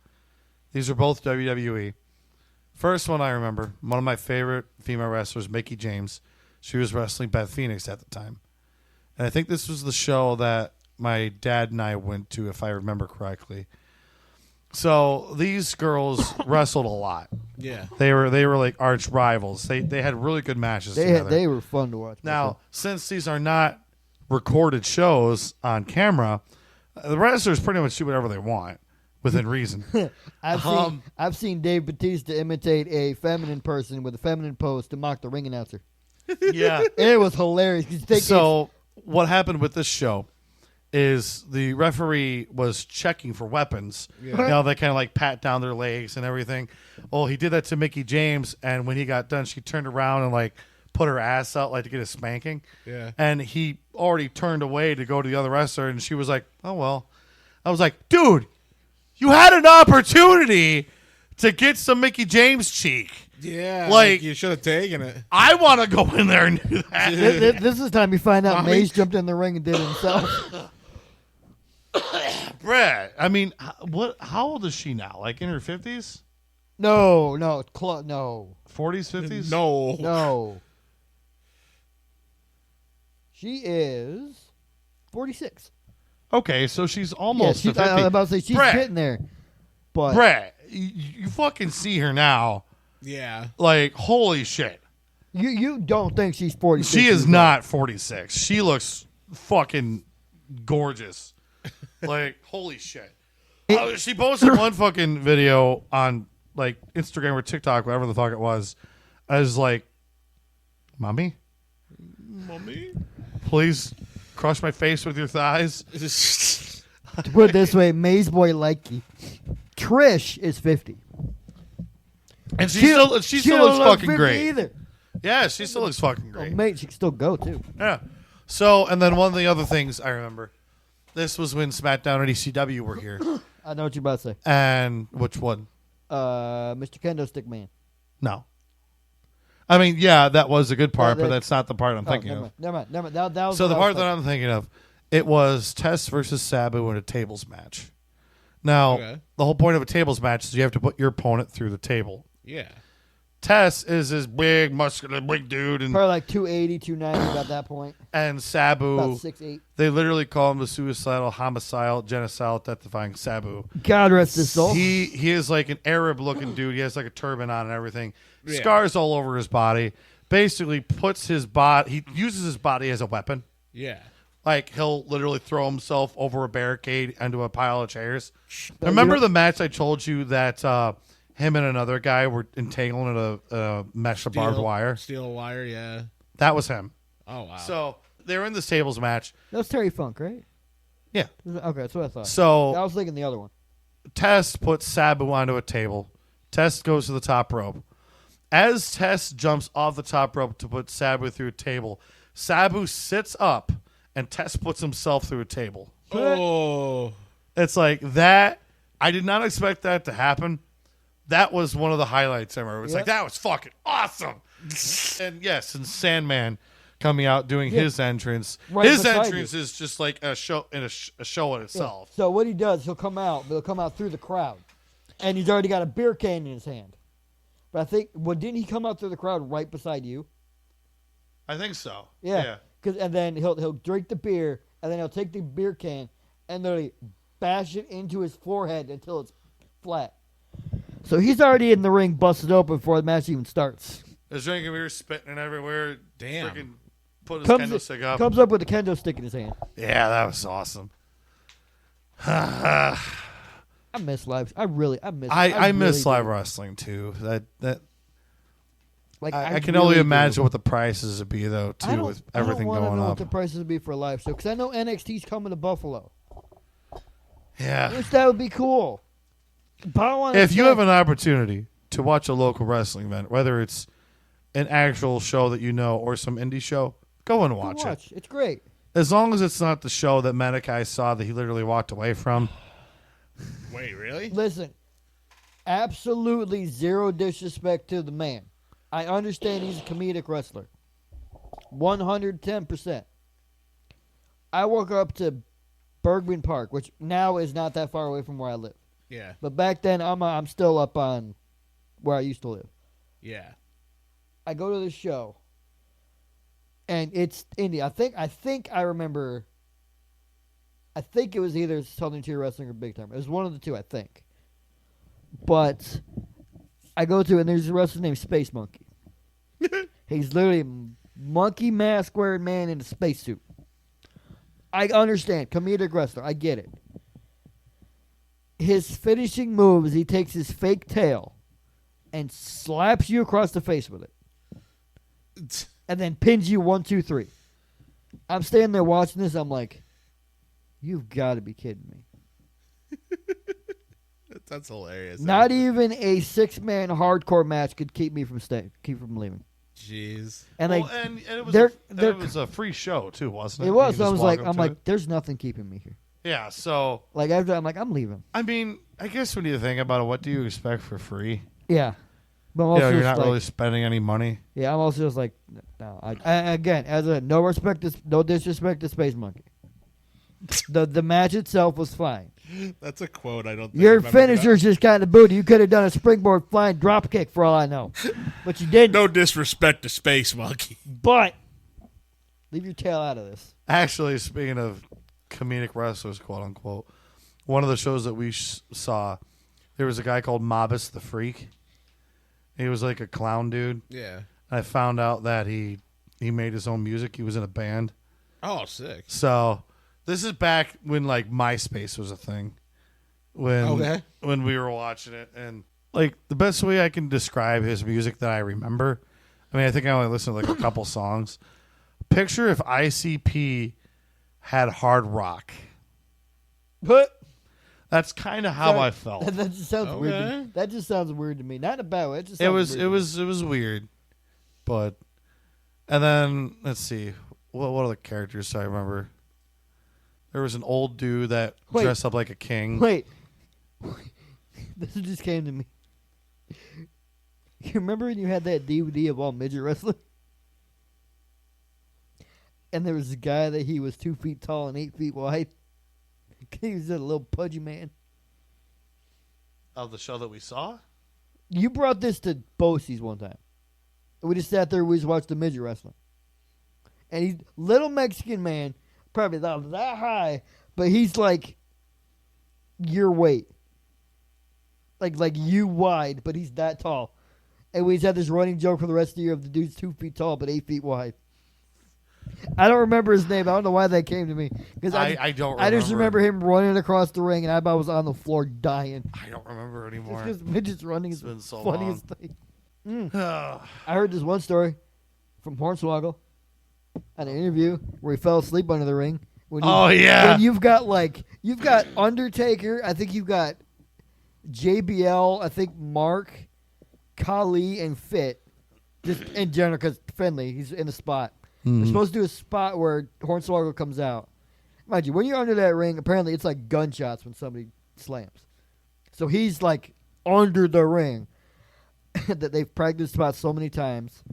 These are both WWE. First one I remember, one of my favorite female wrestlers, Mickie James. She was wrestling Beth Phoenix at the time. And I think this was the show that my dad and I went to, if I remember correctly. So these girls wrestled a lot. Yeah. They were like arch rivals. They had really good matches together. They were fun to watch. Now, since these are not recorded shows on camera, the wrestlers pretty much do whatever they want within reason. I've seen Dave Bautista imitate a feminine person with a feminine pose to mock the ring announcer. Yeah. It was hilarious. 'Cause you think So what happened with this show is the referee was checking for weapons. Yeah. You know, they kind of like pat down their legs and everything. Well, he did that to Mickie James, and when he got done, she turned around and like put her ass out like to get a spanking. Yeah. And he already turned away to go to the other wrestler, and she was like, oh, well. I was like, dude, you had an opportunity to get some Mickie James cheek. Yeah. Like- you should have taken it. I want to go in there and do that. this is the time you find out Mommy. Mace jumped in the ring and did it himself. Brett, I mean, how old is she now? Like in her 50s? No. 40s, 50s? No. She is 46. Okay, so she's Yeah, almost to 50. I'm about to say she's Brett. getting there. But Brett, you fucking see her now. Yeah. Like, holy shit. You don't think she's 46? She is not 46. She looks fucking gorgeous. Like, holy shit. She posted one fucking video on like Instagram or TikTok, whatever the fuck it was, as like, mommy, please crush my face with your thighs. To put it this way, Mayesboy likey. Trish is 50. And she still looks fucking great. Either. Yeah, she still looks fucking great. Oh, mate, she can still go too. Yeah. So, and then one of the other things I remember, this was when SmackDown and ECW were here. I know what you're about to say. And which one? Mr. Kendo Stick Man. No. I mean, yeah, that was a good part, but that's not the part I'm thinking of. Never mind. That was so the part that I'm thinking of, it was Test versus Sabu in a tables match. Now, the whole point of a tables match is you have to put your opponent through the table. Yeah. Tess is this big, muscular, big dude. And probably like 280, 290 at that point. And Sabu, about 6'8". They literally call him the suicidal, homicidal, genocidal, death-defying Sabu. God rest his soul. He is like an Arab-looking dude. He has like a turban on and everything. Yeah. Scars all over his body. Basically puts his body... He uses his body as a weapon. Yeah. Like, he'll literally throw himself over a barricade into a pile of chairs. Remember the match I told you that him and another guy were entangling in a mesh of barbed wire? Steel wire, yeah. That was him. Oh, wow. So, they were in this tables match. That was Terry Funk, right? Yeah. Okay, that's what I thought. So I was thinking the other one. Test puts Sabu onto a table. Test goes to the top rope. As Test jumps off the top rope to put Sabu through a table, Sabu sits up and Test puts himself through a table. Oh. It's like that. I did not expect that to happen. That was one of the highlights I remember. It's like, that was fucking awesome. And yes, and Sandman coming out doing his entrance. Right, his entrance is just like a show in a show in itself. Yeah. So what he does, he'll come out, but he'll come out through the crowd. And he's already got a beer can in his hand. But I think, didn't he come out through the crowd right beside you? I think so. Yeah. And then he'll drink the beer, and then he'll take the beer can and literally bash it into his forehead until it's flat. So he's already in the ring, busted open before the match even starts. There's drinking beer, spitting everywhere. Damn. Freaking put his kendo stick up. Comes up with a kendo stick in his hand. Yeah, that was awesome. I miss live. I miss. I miss live wrestling too. Like I can only imagine what the prices would be though too, with everything going I don't know up. what the prices would be for a live show because I know NXT's coming to Buffalo. Yeah, I wish that would be cool. If you have an opportunity to watch a local wrestling event, whether it's an actual show that you know or some indie show, go and watch it. It's great. As long as it's not the show that Menaki saw that he literally walked away from. Wait, really? Listen, absolutely zero disrespect to the man. I understand he's a comedic wrestler. 110%. I woke up to Bergman Park, which now is not that far away from where I live. Yeah. But back then, I'm still up on where I used to live. Yeah. I go to the show, and it's indie. I think I remember. I think it was either Southern Tier Wrestling or Big Time. It was one of the two, I think. But I go to, and there's a wrestler named Space Monkey. He's literally a monkey mask wearing man in a spacesuit. I understand, comedic wrestler. I get it. His finishing move is he takes his fake tail and slaps you across the face with it. And then pins you 1, 2, 3. I'm standing there watching this. I'm like, you've got to be kidding me. That's hilarious. Not even a 6-man hardcore match could keep from leaving. Jeez. And it was a free show too, wasn't it? It was. So I was like, there's nothing keeping me here. Yeah, so like after I'm like, I'm leaving. I mean, I guess when you think about it, what do you expect for free? Yeah, but I'm also you're not really spending any money. Yeah, I'm also just like, no. Again, no disrespect to Space Monkey. The match itself was fine. That's a quote I don't think your finisher's just kind of booty. You could have done a springboard flying drop kick for all I know, but you didn't. No disrespect to Space Monkey, but leave your tail out of this. Actually, speaking of comedic wrestlers, quote unquote, one of the shows that we saw, there was a guy called Mobus the Freak. He was like a clown dude. Yeah. I found out that he made his own music. He was in a band. Oh, sick. So this is back when like MySpace was a thing. When we were watching it, and like the best way I can describe his music that I remember. I mean, I think I only listened to like a couple songs. Picture if ICP had hard rock. What? That's kind of how I felt. That just sounds weird. That just sounds weird to me. Not in a bad way. It was weird, but and then let's see what other characters do I remember. There was an old dude that dressed up like a king. Wait, this just came to me. You remember when you had that DVD of all midget wrestling? And there was a guy that he was 2 feet tall and 8 feet wide. He was a little pudgy man. Of the show that we saw? You brought this to Bosie's one time. We just sat there, we just watched the midget wrestling. And he's little Mexican man, probably not that high, but he's like your weight. Like you wide, but he's that tall. And we just had this running joke for the rest of the year of the dude's 2 feet tall, but 8 feet wide. I don't remember his name. I don't know why that came to me. Because I don't remember. I just remember him running across the ring, and I was on the floor dying. I don't remember anymore. Because midgets running is been so the funniest thing. I heard this one story from Hornswoggle on an interview where he fell asleep under the ring. When you've got Undertaker, I think you've got JBL, I think Mark, Khali, and Fit. Just in general, because Finley, he's in the spot. We're supposed to do a spot where Hornswoggle comes out. Mind you, when you're under that ring, apparently it's like gunshots when somebody slams. So he's like under the ring that they've practiced about so many times.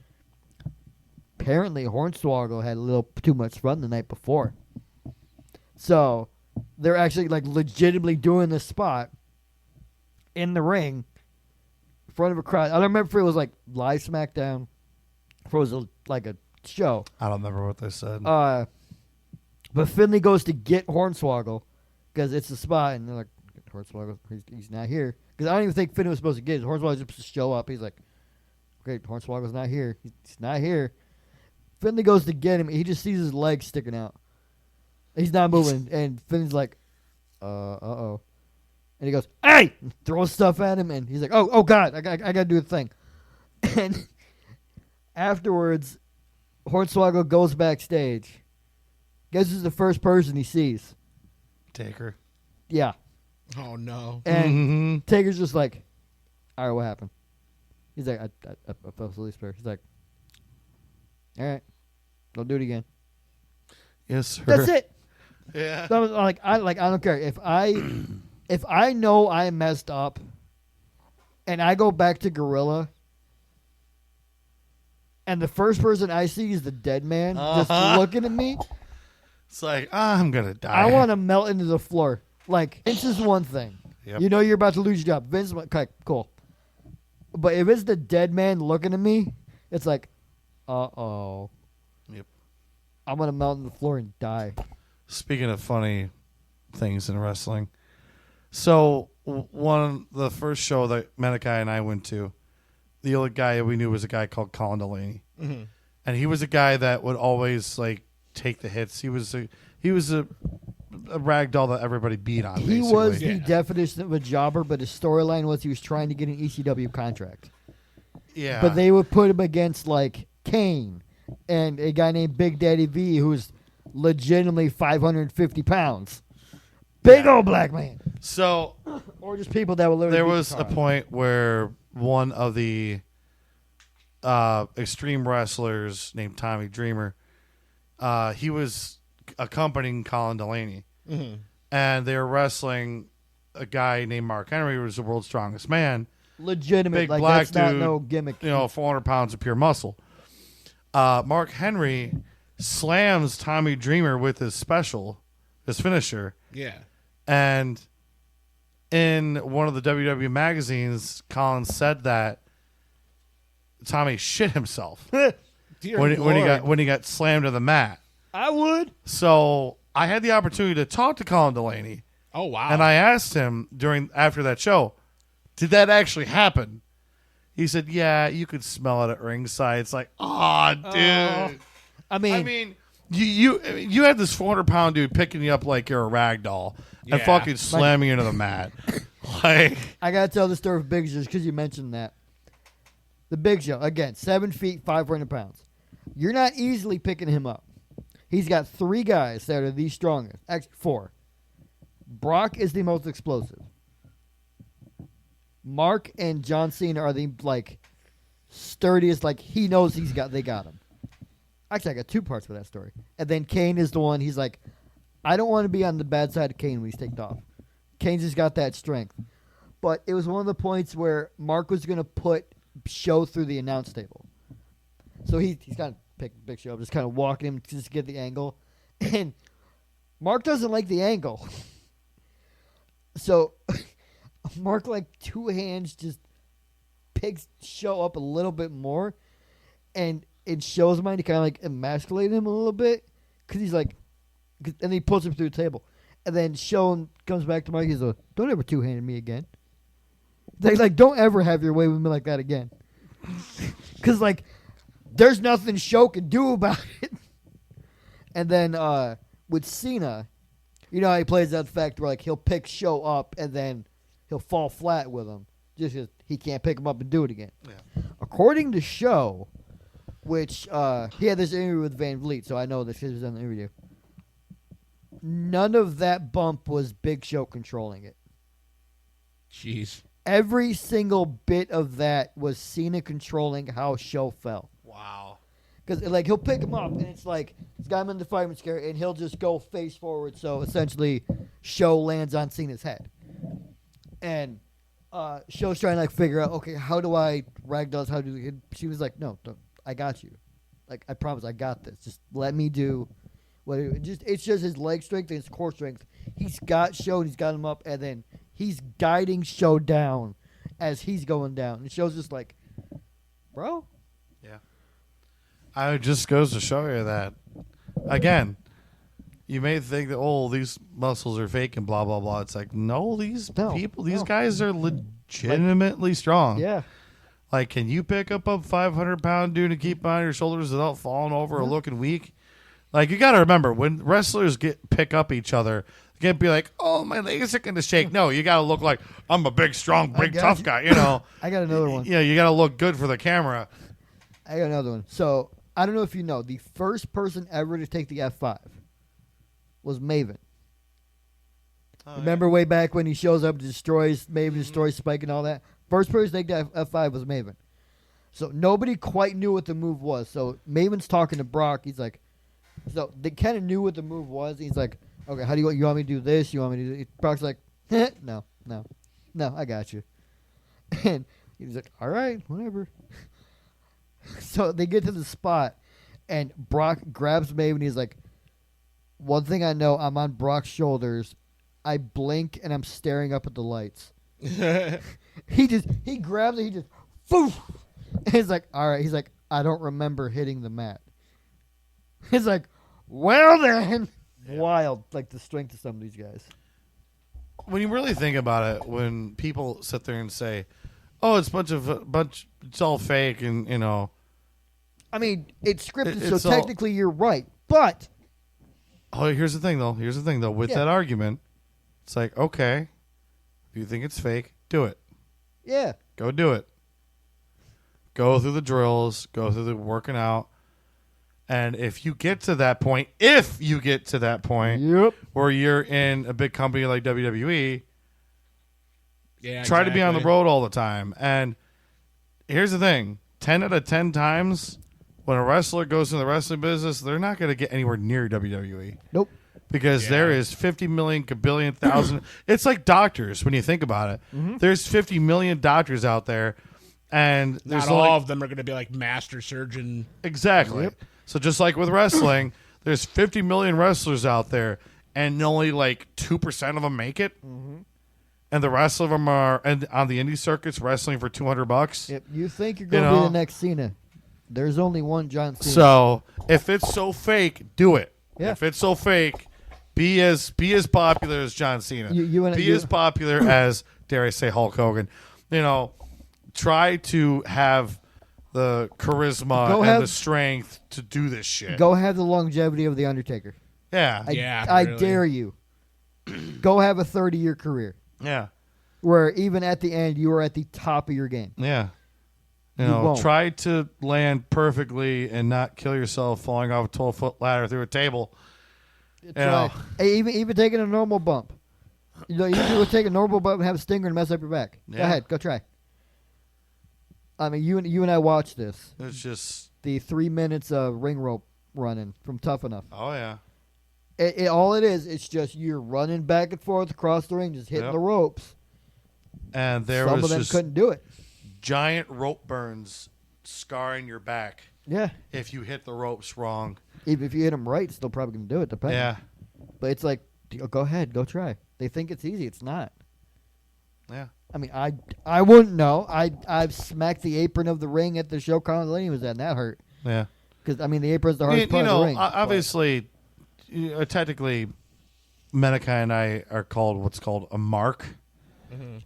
Apparently Hornswoggle had a little too much fun the night before. So they're actually like legitimately doing this spot in the ring in front of a crowd. I don't remember if it was like live SmackDown, if it was like a show. I don't remember what they said. But Finley goes to get Hornswoggle because it's the spot, and they're like, Hornswoggle, he's not here. Because I don't even think Finley was supposed to get it. Hornswoggle just show up. He's like, okay, Hornswoggle's not here. He's not here. Finley goes to get him. He just sees his legs sticking out. He's not moving, and Finley's like, uh-oh. And he goes, hey! And throws stuff at him, and he's like, oh God, I got to do a thing. And afterwards, Hornswoggle goes backstage. Guess who's the first person he sees? Taker. Yeah. Oh, no. And Taker's just like, all right, what happened? He's like, I fell asleep. He's like, all right, don't do it again. Yes, sir. That's it. Yeah. So I don't care. If I know I messed up and I go back to Gorilla and the first person I see is the dead man just looking at me, it's like, I'm going to die. I want to melt into the floor. Like, Vince is one thing. Yep. You know you're about to lose your job. Vince, okay, cool. But if it's the dead man looking at me, it's like, uh-oh. Yep. I'm going to melt in the floor and die. Speaking of funny things in wrestling, so the first show that Menaki and I went to, the only guy we knew was a guy called Colin Delaney, and he was a guy that would always like take the hits. He was a ragdoll that everybody beat on. He basically. was the definition of a jobber, but his storyline was he was trying to get an ECW contract. Yeah, but they would put him against like Kane and a guy named Big Daddy V, who's legitimately 550 pounds. Big old black man. So, or just people that were literally. There was a point where one of the extreme wrestlers named Tommy Dreamer, he was accompanying Colin Delaney, and they were wrestling a guy named Mark Henry, who was the world's strongest man. Legitimate, big like black that's not dude, no gimmick. 400 pounds of pure muscle. Mark Henry slams Tommy Dreamer with his finisher. Yeah. And in one of the WWE magazines, Colin said that Tommy shit himself when he got slammed to the mat. I would. So I had the opportunity to talk to Colin Delaney. Oh wow! And I asked him after that show, did that actually happen? He said, "Yeah, you could smell it at ringside." It's like, oh, dude. I mean, you had this 400-pound dude picking you up like you're a rag doll and Yeah. fucking slamming you into the mat. Like, I gotta tell the story of Big Show because you mentioned that. The Big Show, again, 7 feet, 500 pounds. You're not easily picking him up. He's got 3 guys that are the strongest. Actually, 4. Brock is the most explosive. Mark and John Cena are the sturdiest. Like he knows they got him. Actually, I got 2 parts for that story. And then Kane is the one. He's like, I don't want to be on the bad side of Kane when he's taken off. Kane's just got that strength. But it was one of the points where Mark was gonna put Show through the announce table. So he's kind of picking Big Show up, just kind of walking him just to get the angle. And Mark doesn't like the angle. So Mark, 2 hands, just picks Show up a little bit more. And it shows him to kind of emasculate him a little bit. Because he's and he pulls him through the table. And then Show comes back to Mark. He's like, don't ever 2-hand me again. Don't ever have your way with me like that again. Because, there's nothing Show can do about it. And then with Cena, you know how he plays that fact where, he'll pick Show up and then he'll fall flat with him. Just because he can't pick him up and do it again. Yeah. According to Show, which he had this interview with Van Vliet, so I know this because he was on the interview. None of that bump was Big Show controlling it. Jeez. Every single bit of that was Cena controlling how Show fell. wow. Because he'll pick him up and it's he's got him in the fireman's carry and he'll just go face forward. So essentially, Show lands on Cena's head, and Show's trying to figure out, okay, how do I ragdolls? How do it? She was like, no, don't, I got you. I promise, I got this. Just let me do what it, it's just his leg strength and his core strength. He's got Show and he's got him up, and then he's guiding Show down as he's going down. And Show's just bro. Yeah. It just goes to show you that, again, you may think that, these muscles are fake and blah, blah, blah. It's no, these guys are legitimately strong. Yeah. Can you pick up a 500-pound dude and keep him on your shoulders without falling over or looking weak? You got to remember, when wrestlers pick up each other, they can't be oh, my legs are going to shake. No, you got to look like, I'm a big, strong, big, tough guy, you know. I got another one. Yeah, you got to look good for the camera. I got another one. So, I don't know if you know, the first person ever to take the F5 was Maven. Remember way back when he shows up, destroys Maven, destroys Spike and all that? First person to take the F5 was Maven. So nobody quite knew what the move was. So Maven's talking to Brock. He's so they kind of knew what the move was. He's okay, how do you want me to do this? You want me to do this? Brock's no, I got you. And he's all right, whatever. So they get to the spot, and Brock grabs Maven. He's one thing I know, I'm on Brock's shoulders. I blink, and I'm staring up at the lights. He grabs it. He just, poof. And he's all right. He's I don't remember hitting the mat. He's well then. Yeah. Wild, the strength of some of these guys. When you really think about it, when people sit there and say, "Oh, it's it's all fake," and I mean, it's scripted, so technically you're right. But here's the thing, though. With that argument, it's okay, if you think it's fake, do it. Yeah, go do it. Go through the drills. Go through the working out. And if you get to that point, yep, where you're in a big company like WWE, try to be on the road all the time. And here's the thing, 10 out of 10 times when a wrestler goes into the wrestling business, they're not going to get anywhere near WWE. Nope. Because there is 50 million, kabillion, thousand. It's like doctors when you think about it. Mm-hmm. There's 50 million doctors out there. And there's not all of them are going to be master surgeon. Exactly. Yep. So just like with wrestling, there's 50 million wrestlers out there, and only 2% of them make it. Mm-hmm. And the rest of them are on the indie circuits wrestling for $200. Yep. You think you're going to be the next Cena. There's only one John Cena. So if it's so fake, do it. Yeah. If it's so fake, be as popular as John Cena. Be as popular as, dare I say, Hulk Hogan. try to have the charisma and the strength to do this shit. Go have the longevity of the Undertaker. Yeah. I dare you. Go have a 30-year career. Yeah. Where even at the end, you are at the top of your game. Yeah. You You won't. try to land perfectly and not kill yourself falling off a 12-foot ladder through a table. Hey, even taking a normal bump. You can take a normal bump and have a stinger and mess up your back. Yeah. Go ahead. Go try. I mean, you and I watched this. It's just The 3 minutes of ring rope running from Tough Enough. oh yeah. All it is, it's just you're running back and forth across the ring, just hitting the ropes. And there Some was of them just couldn't do it. giant rope burns scarring your back Yeah. if you hit the ropes wrong. Even if you hit them right, still probably going to do it, depending. Yeah. But it's like, go ahead, go try. They think it's easy. It's not. Yeah. I mean, I wouldn't know. I've smacked the apron of the ring at the show Colin Delaney was at, and that hurt. Yeah. Because, I mean, the apron's the hardest part of the ring. Obviously, technically, Menaki and I are called what's called a mark,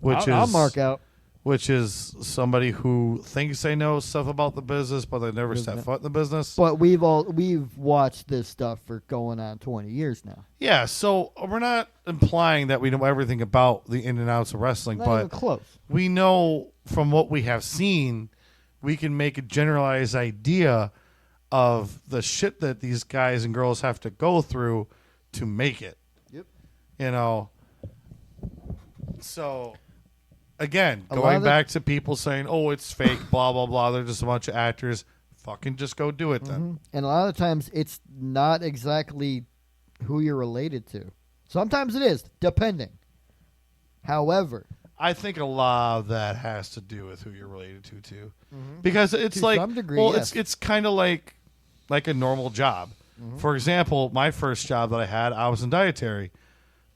which I'll mark out. which is somebody who thinks they know stuff about the business, but they never set foot in the business. But we've watched this stuff for going on 20 years now. Yeah, so we're not implying that we know everything about the in and outs of wrestling, Not but even close. we know from what we have seen, we can make a generalized idea of the shit that these guys and girls have to go through to make it. Yep. So again, A lot going of back to people saying, "Oh, it's fake," blah blah blah. They're just a bunch of actors. Fucking just go do it then. And a lot of times, it's not exactly who you're related to. Sometimes it is, depending. However, I think a lot of that has to do with who you're related to too, because it's To like, some degree, well, yes. it's kind of like a normal job. For example, my first job that I was in dietary.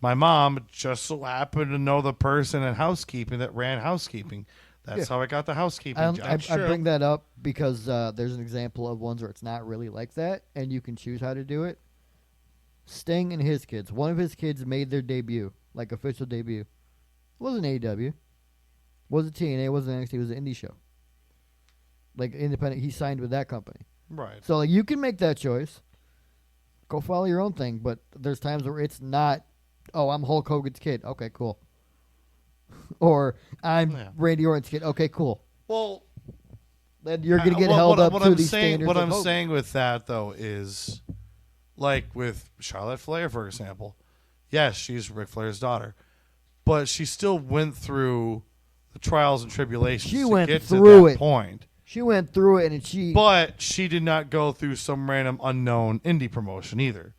My mom just so happened to know the person in housekeeping that ran housekeeping. That's how I got the housekeeping job. I bring that up because there's an example of ones where it's not really like that, and you can choose how to do it. Sting and his kids. One of his kids made their debut, like official debut. It wasn't AEW. Wasn't TNA. Wasn't NXT. It was an indie show. Like independent. He signed with that company. Right. So like you can make that choice. Go follow your own thing, but there's times where it's not. Oh, I'm Hulk Hogan's kid. Okay, cool. Or I'm Randy Orton's kid. Okay, cool. Well, then you're gonna get held up to these standards. What of I'm Hogan. saying with that though is, like with Charlotte Flair, for example. Yes, she's Ric Flair's daughter, but she still went through the trials and tribulations She to went get through to that it. point. She went through it, and she. But she did not go through some random unknown indie promotion either.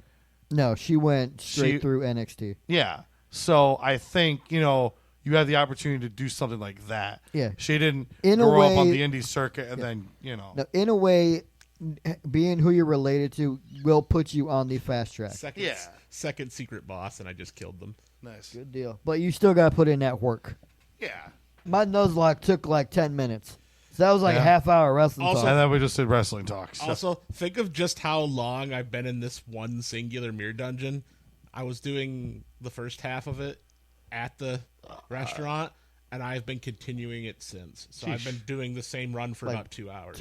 No, she went straight through NXT. Yeah. So I think, you have the opportunity to do something like that. Yeah. She didn't In a grow up on way- the indie circuit and then, Now, in a way, being who you're related to will put you on the fast track. Second secret boss, and I just killed them. Nice. Good deal. But you still got to put in that work. Yeah. My nuzlocke took like 10 minutes. So that was like Yeah. a half-hour wrestling Also- talk. And then we just did wrestling talks. Also, think of just how long I've been in this one singular mirror dungeon. I was doing the first half of it at the restaurant, and I've been continuing it since. So I've been doing the same run for Like about 2 hours.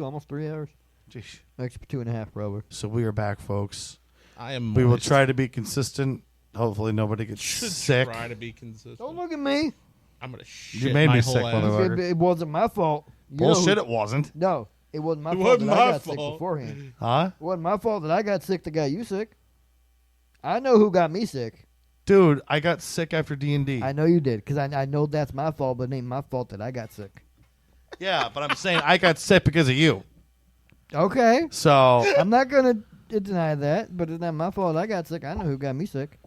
Almost 3 hours. Jeez. Extra 2.5, probably. So we are back, folks. I am. We will moist. try to be consistent. Hopefully nobody gets Should sick. try to be consistent. Don't look at me. I'm gonna shit You made my me whole sick, ass. motherfucker. It wasn't my fault. You know Bullshit, who- it wasn't. No, it wasn't my It fault wasn't that my I got sick fault. beforehand. Huh? It wasn't my fault that I got sick that got you sick. I know who got me sick. Dude, I got sick after D&D. I know you did, because I know that's my fault, but it ain't my fault that I got sick. Yeah, but I'm saying I got sick because of you. Okay. So I'm not going to deny that, but it's not my fault I got sick. I know who got me sick.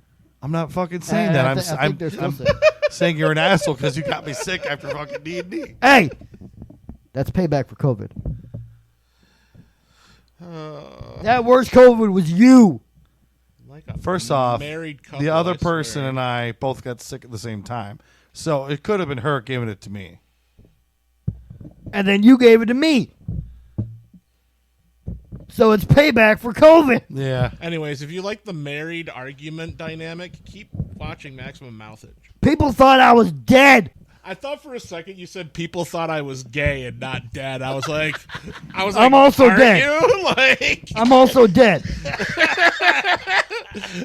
I'm not fucking saying And that. I think they're still I'm sick. saying you're an asshole because you got me sick after fucking D&D. Hey! That's payback for COVID. That worst COVID was you. Like a First off, married couple, the other I person swear. and I both got sick at the same time. So it could have been her giving it to me. And then you gave it to me. So it's payback for COVID. Yeah. Anyways, if you like the married argument dynamic, keep watching Maximum Mouthage. People thought I was dead. I thought for a second you said people thought I was gay and not dead. I was like, I'm also aren't dead. You? Like, I'm also dead.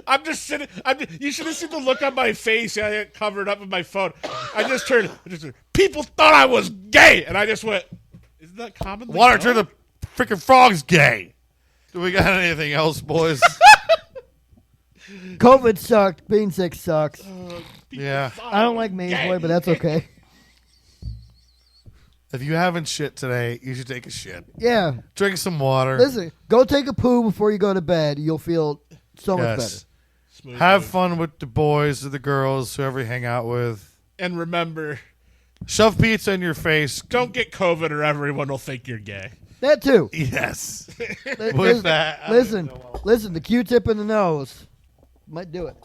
I'm just sitting. You should have seen the look on my face. I had covered up with my phone. I just heard, people thought I was gay, and I just went, isn't that common? Water turn the freaking frogs gay. Do we got anything else, boys? COVID sucked. Being sick sucks. Yeah. I don't like Mayesboy, but that's okay. If you haven't shit today, you should take a shit. Yeah. Drink some water. Listen, go take a poo before you go to bed. You'll feel so much better. Smooth Have move. fun with the boys or the girls, whoever you hang out with. And remember, Shove pizza in your face. don't get COVID or everyone will think you're gay. That too. Yes. Listen, With that, listen, the Q-tip in the nose might do it.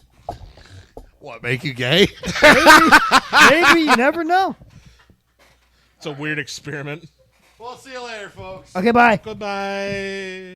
what, make you gay? Maybe, you never know. It's a weird experiment. We'll see you later, folks. Okay, bye. Goodbye.